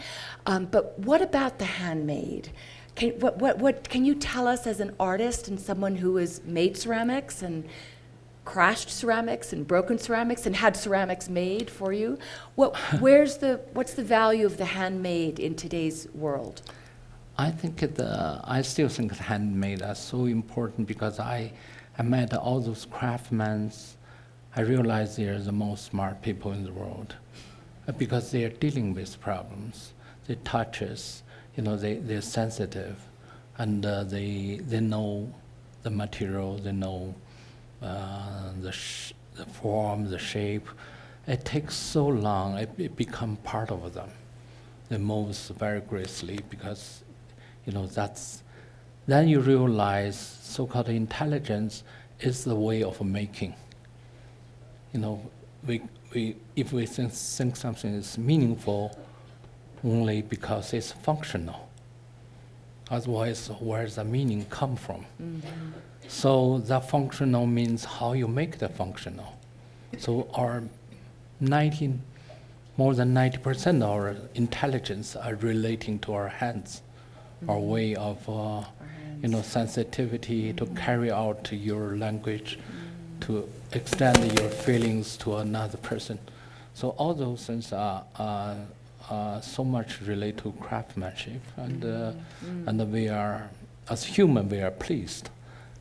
But what about the handmade? Can you tell us as an artist and someone who has made ceramics and crashed ceramics and broken ceramics and had ceramics made for you? What's the value of the handmade in today's world? I still think the handmade are so important because I met all those craftsmen. I realize they are the most smart people in the world because they are dealing with problems. They touch us, they're sensitive, and they know the material, they know the form, the shape, it takes so long, it become part of them. It moves very gracefully because, then you realize so-called intelligence is the way of making. If we think something is meaningful only because it's functional, otherwise, where does the meaning come from? Mm-hmm. So that functional means how you make the functional. So more than 90% of our intelligence are relating to our hands, our way of sensitivity to carry out your language, to extend your feelings to another person. So all those things are so much related to craftsmanship, and we are, as human, we are pleased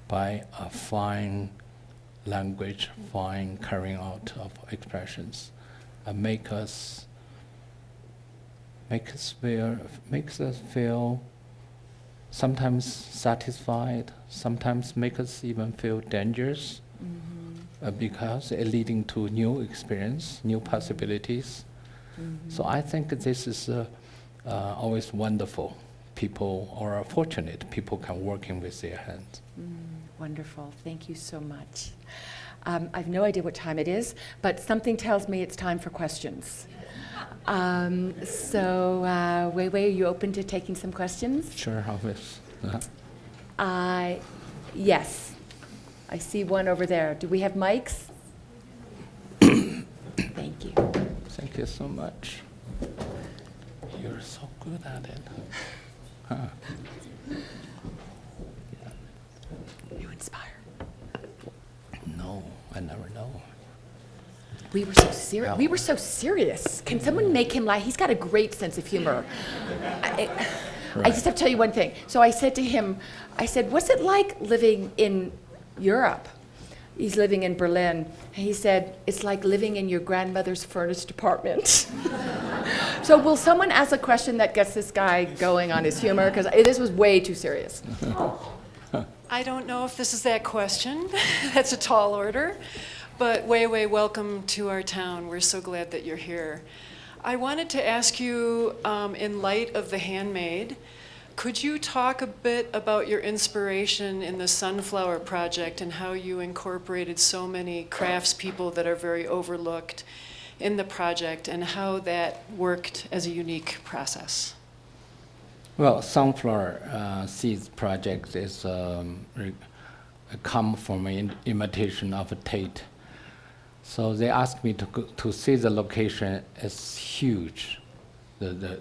by a fine language, fine carrying out of expressions, and makes us feel sometimes satisfied, sometimes make us even feel dangerous, because it's leading to new experience, new possibilities. So I think this is always wonderful. People are fortunate. People can working with their hands. Wonderful. Thank you so much. I have no idea what time it is, but something tells me it's time for questions. So, Weiwei, are you open to taking some questions? Sure, obvious. Yes. I see one over there. Do we have mics? Thank you. Thank you so much. You're so good at it. Huh. You inspire. No, I never know. We were so serious. No. We were so serious. Can someone make him laugh? He's got a great sense of humor. I just have to tell you one thing. So I said to him, what's it like living in Europe? He's living in Berlin. And he said, it's like living in your grandmother's furnished apartment. So will someone ask a question that gets this guy going on his humor? Because this was way too serious. I don't know if this is that question. That's a tall order. But Weiwei, welcome to our town. We're so glad that you're here. I wanted to ask you, in light of the handmade, could you talk a bit about your inspiration in the Sunflower Project and how you incorporated so many craftspeople that are very overlooked in the project and how that worked as a unique process? Well, Sunflower Seeds Project is come from an invitation of Tate. So they asked me to see the location. It's huge. The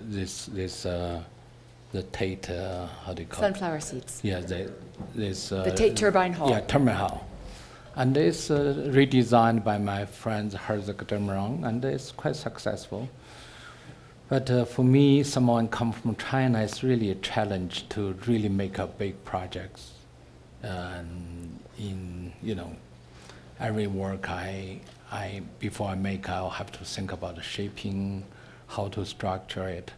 Tate, how do you call it? Sunflower seeds. Yeah, The Tate Turbine Hall. Yeah, Turbine Hall. And it's redesigned by my friend Herzog Demrong, and it's quite successful. But for me, someone come from China, it's really a challenge to really make a big projects. And in every work before I make, I'll have to think about the shaping, how to structure it,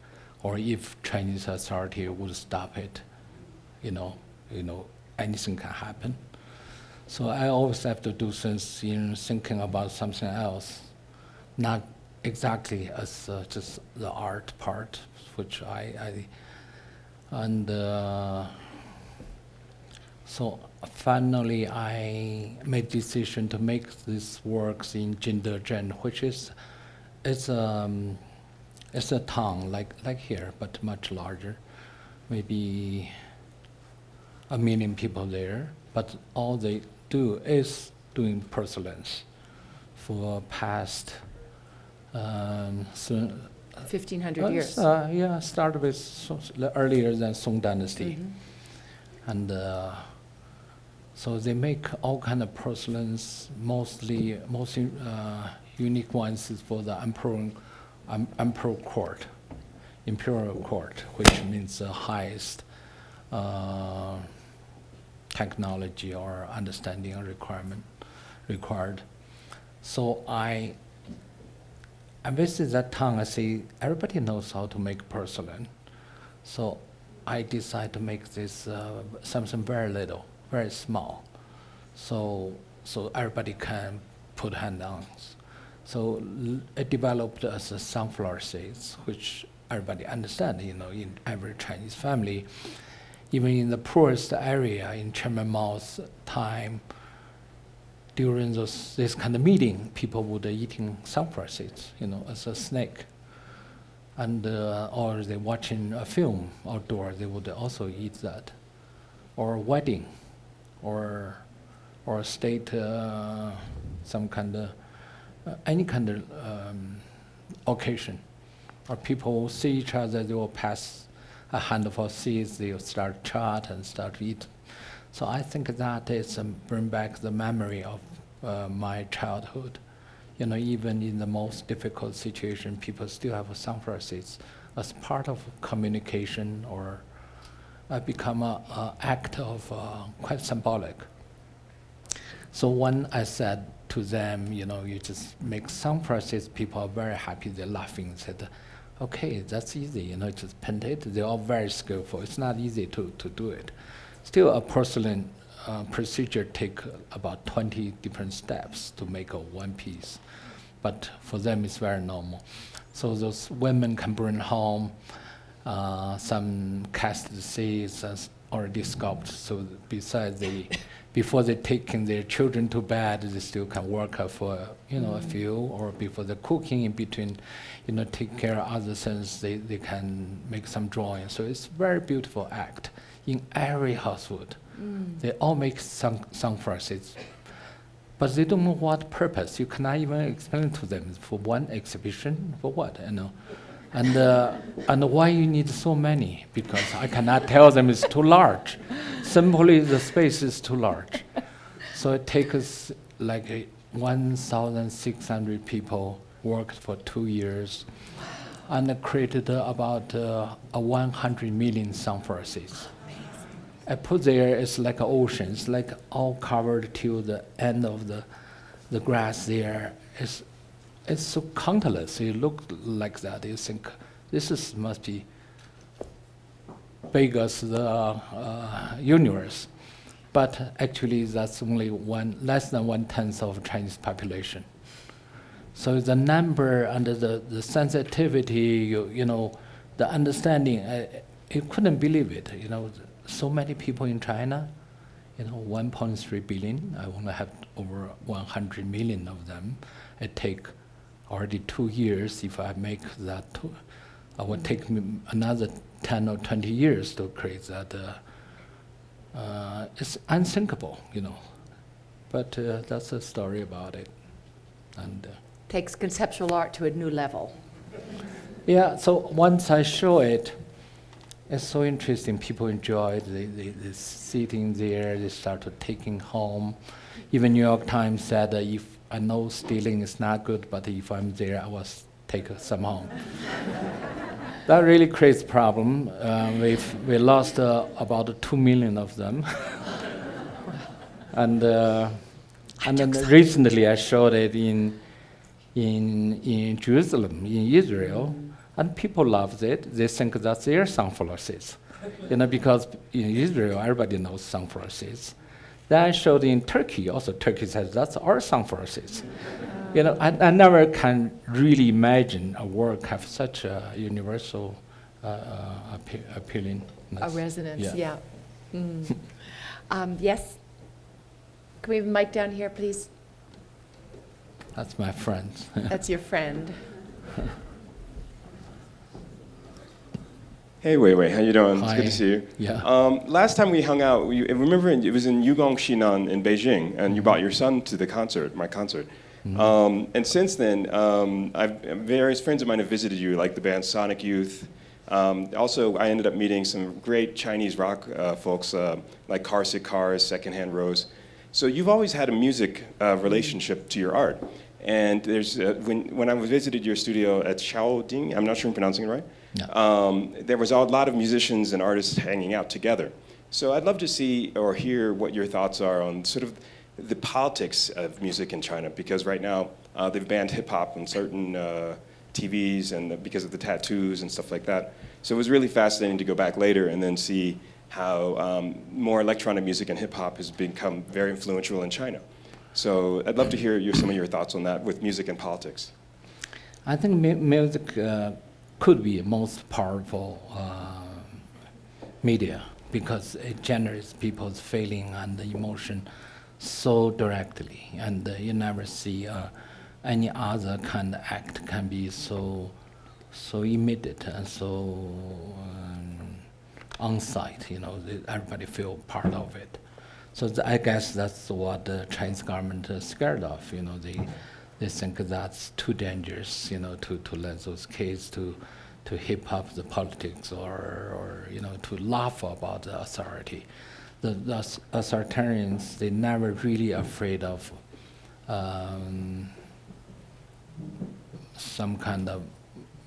or if Chinese authority would stop it, anything can happen. So I always have to do things in thinking about something else, not exactly as just the art part, which so finally I made decision to make these works in Jindezhen, which is it's a town like here, but much larger, maybe 1 million people there. But all they do is doing porcelains for past 1,500 years. Yeah, started with earlier than Song Dynasty, and so they make all kind of porcelains. Most unique ones is for the emperor court, imperial court, which means the highest technology or understanding or required. So I visited that town. I see everybody knows how to make porcelain, so I decided to make this something very little, very small, so everybody can put hand on. So it developed as a sunflower seeds, which everybody understand, in every Chinese family. Even in the poorest area in Chairman Mao's time, during this kind of meeting, people would eating sunflower seeds, as a snack. And or they watching a film outdoor, they would also eat that. Or a wedding, or a state, some kind of, any kind of occasion. Or people see each other, they will pass a handful of seeds, they will start chat and start to eat. So I think that is bring back the memory of my childhood. Even in the most difficult situation, people still have sunflower seeds as part of communication, or become an act of quite symbolic. So when I said to them, you just make sunflower seeds, people are very happy, they're laughing, said, okay, that's easy, just paint it. They're all very skillful. It's not easy to do it. Still, a porcelain procedure take about 20 different steps to make a one piece. But for them, it's very normal. So those women can bring home some cast seeds as already sculpted. So besides before they taking their children to bed, they still can work for a few, or before the cooking in between, take care of other things. They can make some drawing. So it's a very beautiful act in every household. They all make sunflower seeds, but they don't know what purpose. You cannot even explain to them for one exhibition, for what, and why you need so many, because I cannot tell them it's too large. Simply the space is too large. So it takes like 1,600 people worked for 2 years, and created about 100 million sunflower seeds. I put there, it's like an ocean. It's like all covered till the end of the grass there. It's so countless. You look like that, you think this must be big as the universe. But actually that's only less than 1/10 of Chinese population. So the number and the sensitivity, the understanding, you couldn't believe it, so many people in China, 1.3 billion. I want to have over 100 million of them. It take already 2 years. If I make that, I would take me another 10 or 20 years to create that. It's unthinkable, But that's a story about it. And Takes conceptual art to a new level. yeah. So once I show it, it's so interesting. People enjoy it. They sitting there. They start to taking home. Even New York Times said that if I know stealing is not good, but if I'm there, I will take some home. That really creates problem. We lost about 2 million of them. And then recently I showed it in Jerusalem, in Israel. And people love it. They think that's their sunflower seeds, because in Israel everybody knows sunflower seeds. Then I showed in Turkey. Also, Turkey says that's our sunflower seeds. I never can really imagine a work have such a universal appealing. A resonance, Yeah. Yes? Can we have a mic down here, please? That's my friend. That's your friend. Hey, Weiwei, how you doing? Hi. It's good to see you. Yeah. Last time we hung out, remember it was in Yugong Xinan in Beijing, and you brought your son to the concert, my concert. And since then, various friends of mine have visited you, like the band Sonic Youth. Also, I ended up meeting some great Chinese rock folks, like Karsik Cars, Secondhand Rose. So you've always had a music relationship to your art. And there's when I visited your studio at Shaoding, I'm not sure I'm pronouncing it right. No. There was a lot of musicians and artists hanging out together. So I'd love to see or hear what your thoughts are on sort of the politics of music in China, because right now they've banned hip hop on certain TVs and because of the tattoos and stuff like that. So it was really fascinating to go back later and then see how more electronic music and hip hop has become very influential in China. So I'd love to hear some of your thoughts on that with music and politics. I think music could be most powerful media because it generates people's feeling and emotion so directly, and you never see any other kind of act can be so immediate and so on site. Everybody feel part of it. So I guess that's what the Chinese government is scared of. They think that's too dangerous. To let those kids to hip up the politics or to laugh about the authority. The authoritarians, they never really afraid of some kind of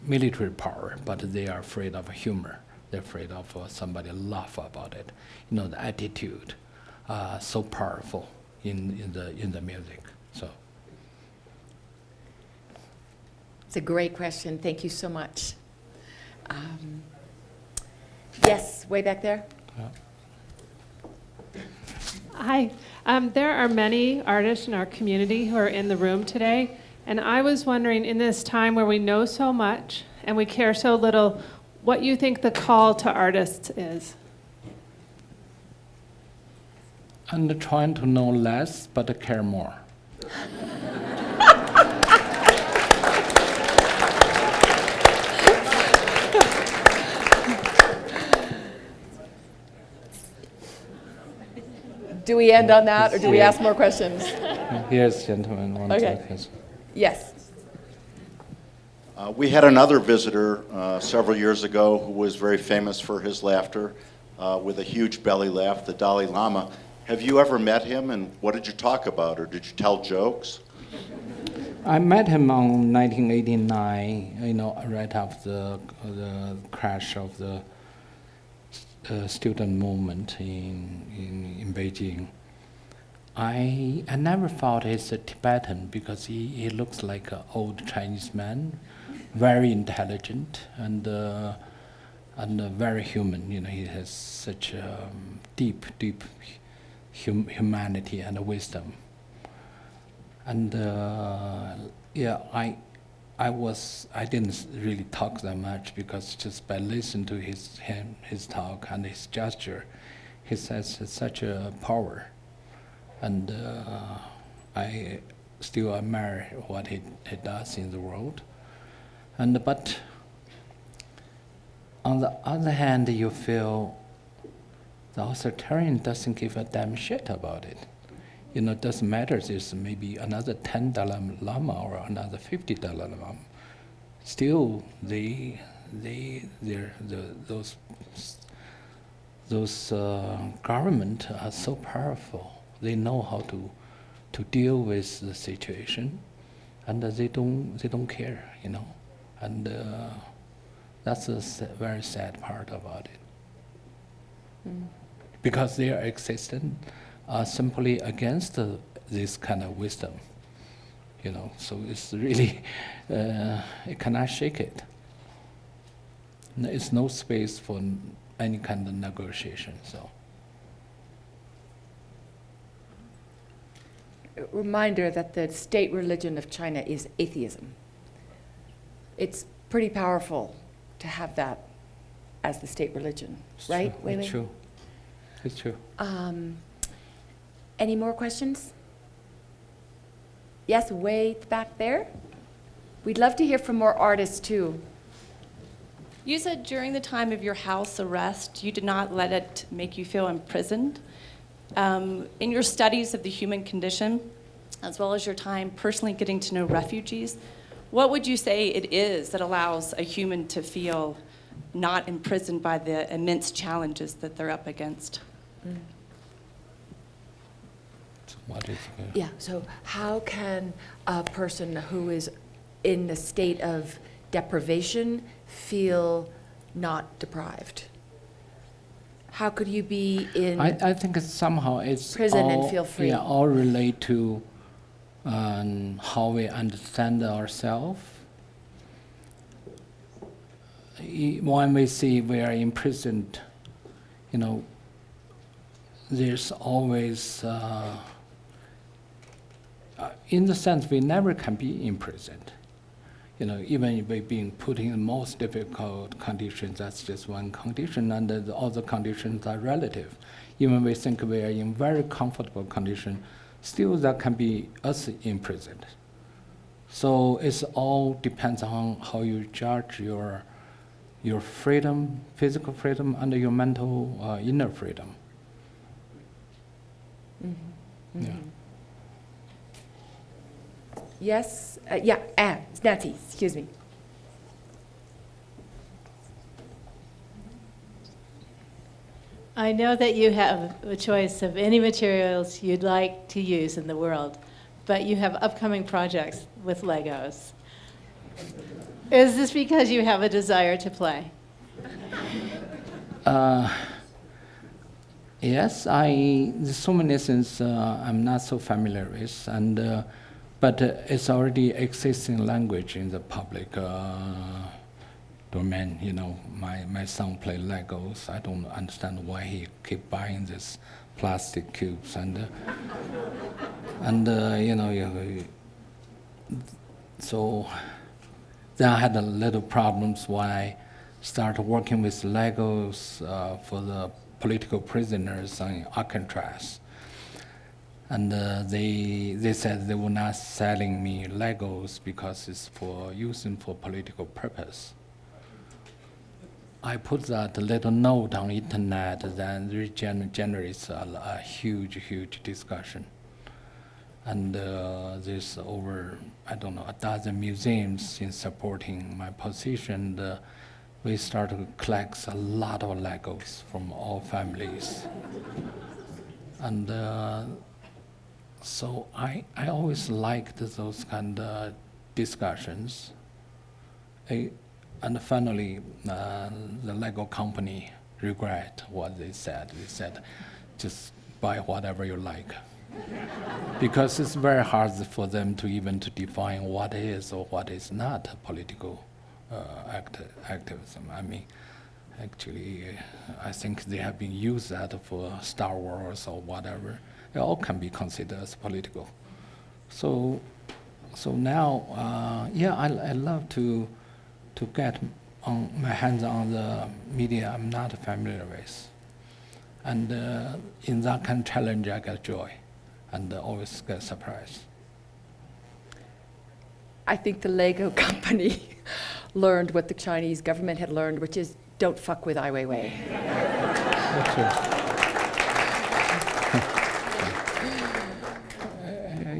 military power, but they are afraid of humor. They're afraid of somebody laugh about it. The attitude, so powerful in the music. So. It's a great question. Thank you so much. Yes, way back there. Hi. There are many artists in our community who are in the room today, and I was wondering, in this time where we know so much and we care so little, what you think the call to artists is? And trying to know less, but care more. Do we end on that, or do we ask more questions? Yes, gentlemen. One Okay. second. Yes. We had another visitor several years ago who was very famous for his laughter with a huge belly laugh, the Dalai Lama. Have you ever met him, and what did you talk about, or did you tell jokes? I met him in 1989, right after the crash of the student movement in Beijing. I never thought he's a Tibetan because he looks like an old Chinese man, very intelligent and very human. He has such deep humanity and wisdom. And I didn't really talk that much because just by listening to his talk and his gesture, he has such a power, and I still admire what he does in the world. But on the other hand, you feel the authoritarian doesn't give a damn shit about it. It doesn't matter. There's maybe another 10 Dalai Lama or another 50 Dalai Lama. Still, those government are so powerful. They know how to deal with the situation, and they don't care. And that's a very sad part about it. Because their existence are simply against this kind of wisdom, So it's really, it cannot shake it. There's no space for any kind of negotiation. So. A reminder that the state religion of China is atheism. It's pretty powerful to have that as the state religion, right, Weiwei? It's true. It's true. Any more questions? Yes, way back there. We'd love to hear from more artists too. You said during the time of your house arrest, you did not let it make you feel imprisoned. In your studies of the human condition, as well as your time personally getting to know refugees, what would you say it is that allows a human to feel not imprisoned by the immense challenges that they're up against? Yeah, so how can a person who is in the state of deprivation feel not deprived? How could you be in I think somehow it's prison all, and feel free? Yeah, all relate to how we understand ourselves. When we see we are imprisoned, there's always in the sense we never can be imprisoned. You know, even if we're being put in the most difficult conditions, that's just one condition, and the other conditions are relative. Even we think we are in very comfortable condition, still that can be us imprisoned. So it's all depends on how you judge your freedom, physical freedom, and your mental inner freedom. Mm-hmm. Yeah. Yes, Nancy, excuse me. I know that you have a choice of any materials you'd like to use in the world, but you have upcoming projects with Legos. Is this because you have a desire to play? Yes, there's so many things I'm not so familiar with, and but it's already existing language in the public domain. You know, my son play Legos. I don't understand why he keep buying this plastic cubes, and you know, so then I had a little problems when I started working with Legos for the political prisoners in Alcatraz. And they said they were not selling me Legos because it's for using for political purpose. I put that little note on internet, then it generates a huge discussion. And there's over, I don't know, 12 museums in supporting my position. We started to collect a lot of Legos from all families. And so I always liked those kind of discussions. And finally, the Lego company regret what they said. They said, just buy whatever you like. Because it's very hard for them to even to define what is or what is not political activism. I mean, actually, I think they have been used that for Star Wars or whatever. It all can be considered as political. So now, yeah, I love to get on my hands on the media I'm not familiar with. And in that kind of challenge, I get joy and always get surprised. I think the Lego company learned what the Chinese government had learned, which is don't fuck with Ai Weiwei. That's true.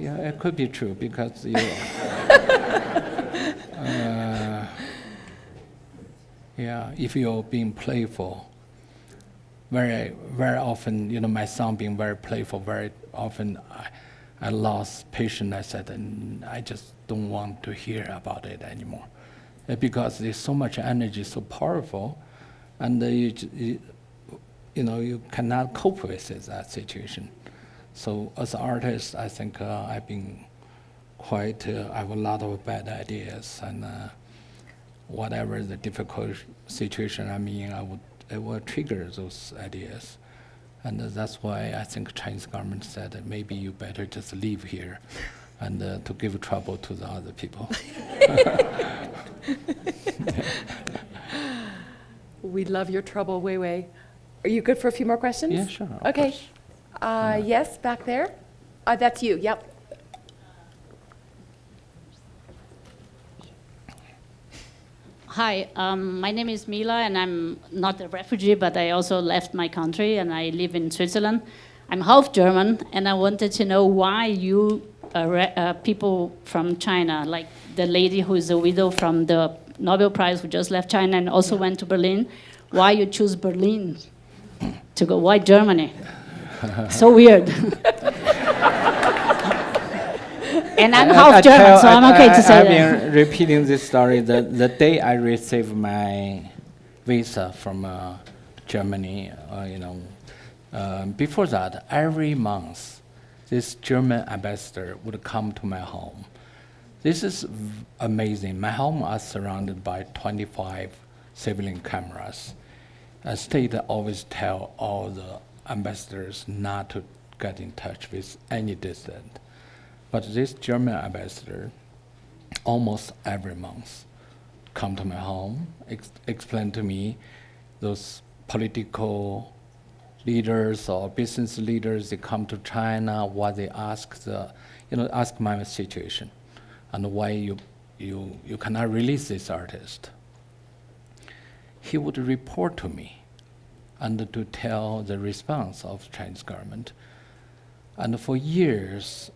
Yeah, it could be true because you. Yeah, if you're being playful, very often, you know, my son being very playful, very often I lost patience. I said, and I just don't want to hear about it anymore, because there's so much energy, so powerful, and you know, you cannot cope with that situation. So as an artist, I think I've been quite, I have a lot of bad ideas, and whatever the difficult situation I'm in, it will trigger those ideas. And that's why I think Chinese government said that maybe you better just leave here and to give trouble to the other people. We love your trouble, Weiwei. Are you good for a few more questions? Yeah, sure. Okay. Yes, back there. That's you, yep. Hi, my name is Mila, and I'm not a refugee, but I also left my country, and I live in Switzerland. I'm half German, and I wanted to know why you people from China, like the lady who is a widow from the Nobel Prize who just left China and also went to Berlin, why you choose Berlin to go? Why Germany? So weird. And I'm half German, so I'm okay to say that. I've been repeating this story. The day I received my visa from Germany, you know, before that, every month, this German ambassador would come to my home. This is amazing. My home is surrounded by 25 civilian cameras. The state always tell all the ambassadors not to get in touch with any dissident. But this German ambassador, almost every month, come to my home, explain to me those political leaders or business leaders, they come to China, what they ask ask my situation, and why you cannot release this artist. He would report to me and to tell the response of Chinese government. And for years,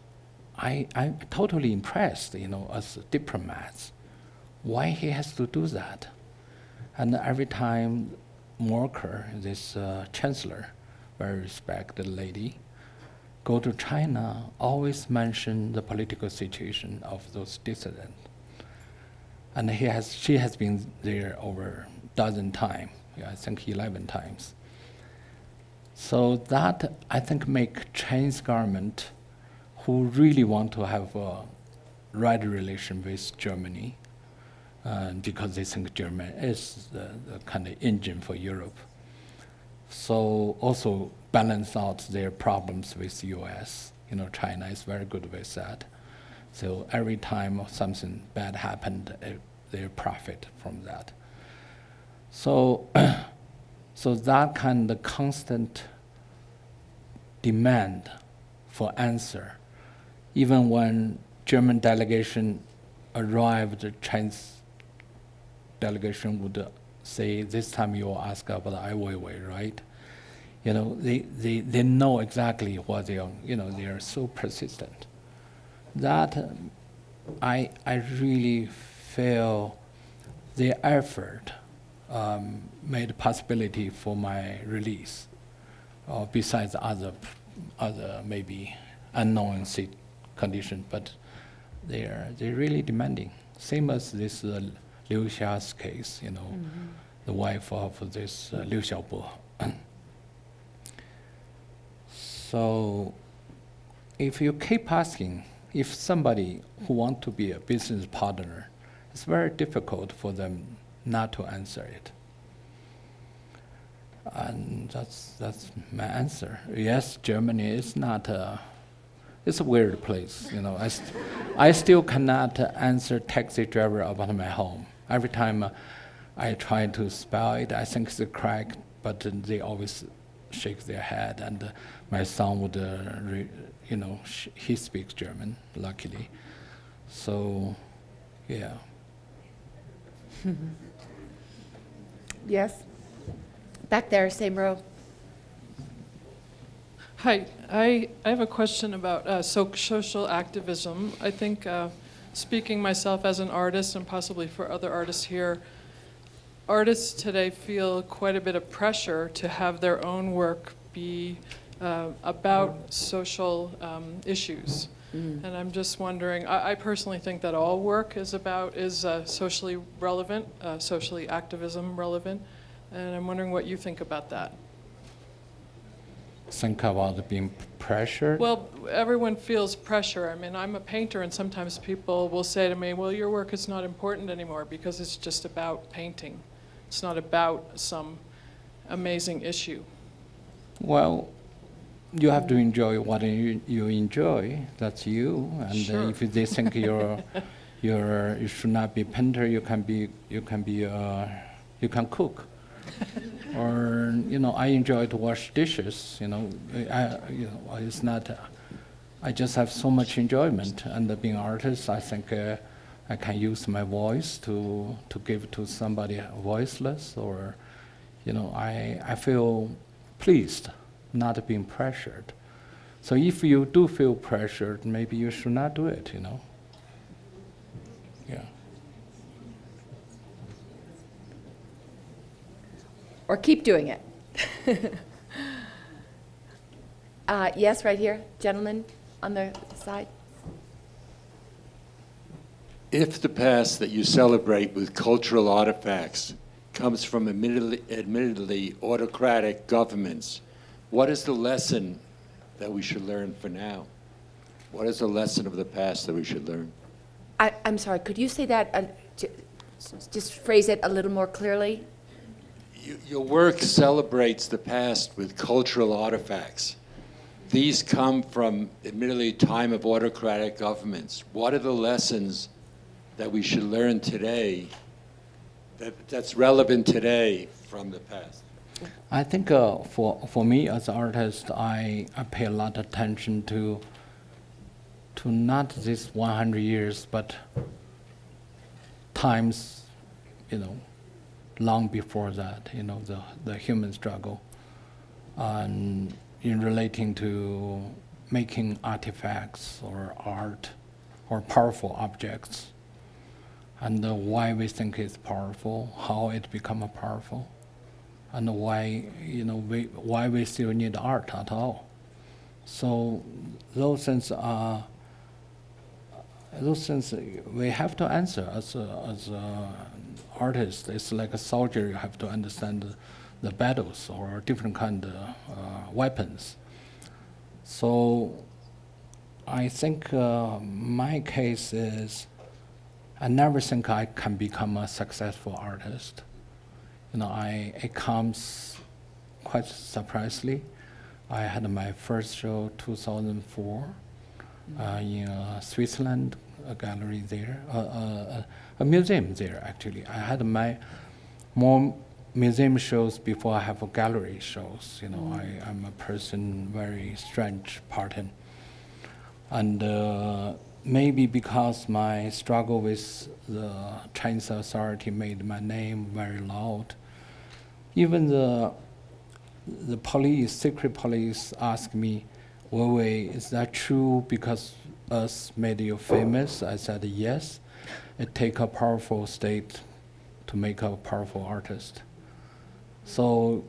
I'm totally impressed, as diplomats, why he has to do that. And every time Morker, this chancellor, very respected lady, go to China, always mention the political situation of those dissidents. And she has been there over a dozen times, I think 11 times. So that, I think, make Chinese government, who really want to have a right relation with Germany, because they think Germany is the kind of engine for Europe. So also balance out their problems with US. China is very good with that. So every time something bad happened, they profit from that. So, so that kind of constant demand for answer, even when German delegation arrived, the Chinese delegation would say, this time you will ask about Ai Weiwei, right? They know exactly what they are, they are so persistent. That I really feel their effort made possibility for my release, besides other maybe unknown condition, but they're really demanding. Same as this Liu Xia's case, the wife of this Liu Xiaobo. So if you keep asking, if somebody who wants to be a business partner, it's very difficult for them not to answer it. And that's my answer. Yes, Germany is not it's a weird place, I still cannot answer taxi driver about my home. Every time I try to spell it, I think it's correct, but they always shake their head. And my son would, he speaks German, luckily. So, yeah. Yes? Back there, same row. Hi, I have a question about social activism. I think, speaking myself as an artist and possibly for other artists here, artists today feel quite a bit of pressure to have their own work be about social issues. And I'm just wondering, I personally think that all work is socially relevant, socially activism relevant, and I'm wondering what you think about that. Think about being pressured? Well, everyone feels pressure. I mean, I'm a painter, and sometimes people will say to me, well, your work is not important anymore because it's just about painting. It's not about some amazing issue. Well, you have to enjoy what you enjoy. That's you. And Sure. If they think you should not be a painter, you can cook. Or I enjoy to wash dishes. It's not. I just have so much enjoyment, and being an artist, I think I can use my voice to give to somebody voiceless, or I feel pleased, not being pressured. So if you do feel pressured, maybe you should not do it. Yeah. Or keep doing it. Yes, right here, gentleman on the side. If the past that you celebrate with cultural artifacts comes from admittedly autocratic governments, what is the lesson that we should learn for now? What is the lesson of the past that we should learn? I'm sorry, could you say that, just phrase it a little more clearly? Your work celebrates the past with cultural artifacts. these come from admittedly time of autocratic governments. What are the lessons that we should learn today that's relevant today from the past? I think for me as an artist, I pay a lot of attention to not this 100 years, but times, long before that, the human struggle, and in relating to making artifacts or art or powerful objects, and why we think it's powerful, how it become powerful, and why why we still need art at all. So those things we have to answer as artists. It's like a soldier. You have to understand the battles or different kind of weapons. So I think my case is I never think I can become a successful artist. It comes quite surprisingly. I had my first show 2004 in Switzerland, a gallery there, a museum there actually. I had my more museum shows before I have a gallery shows. I'm a person very strange pattern, and maybe because my struggle with the Chinese authority made my name very loud. Even the police, secret police, asked me, Weiwei, is that true because us made you famous? I said yes. It takes a powerful state to make a powerful artist. So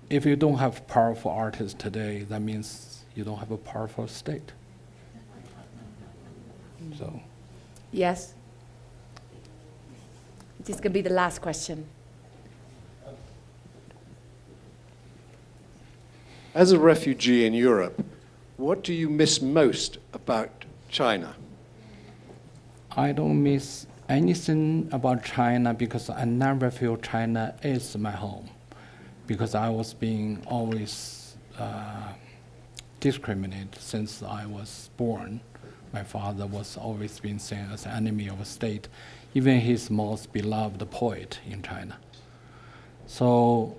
if you don't have powerful artists today, that means you don't have a powerful state. So. Yes? This is going to be the last question. As a refugee in Europe, what do you miss most about China? I don't miss anything about China because I never feel China is my home, because I was being always discriminated since I was born. My father was always being seen as an enemy of the state, even his most beloved poet in China. So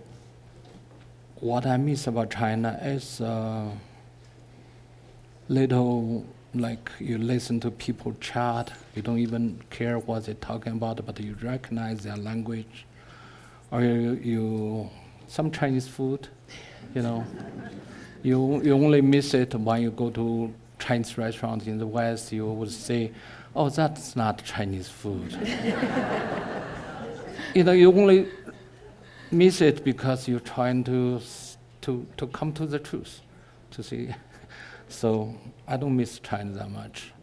what I miss about China is little, like you listen to people chat, you don't even care what they're talking about, but you recognize their language. Or some Chinese food, you only miss it when you go to Chinese restaurants in the West. You would say, oh, that's not Chinese food. You only miss it because you're trying to come to the truth, to see. So I don't miss China that much.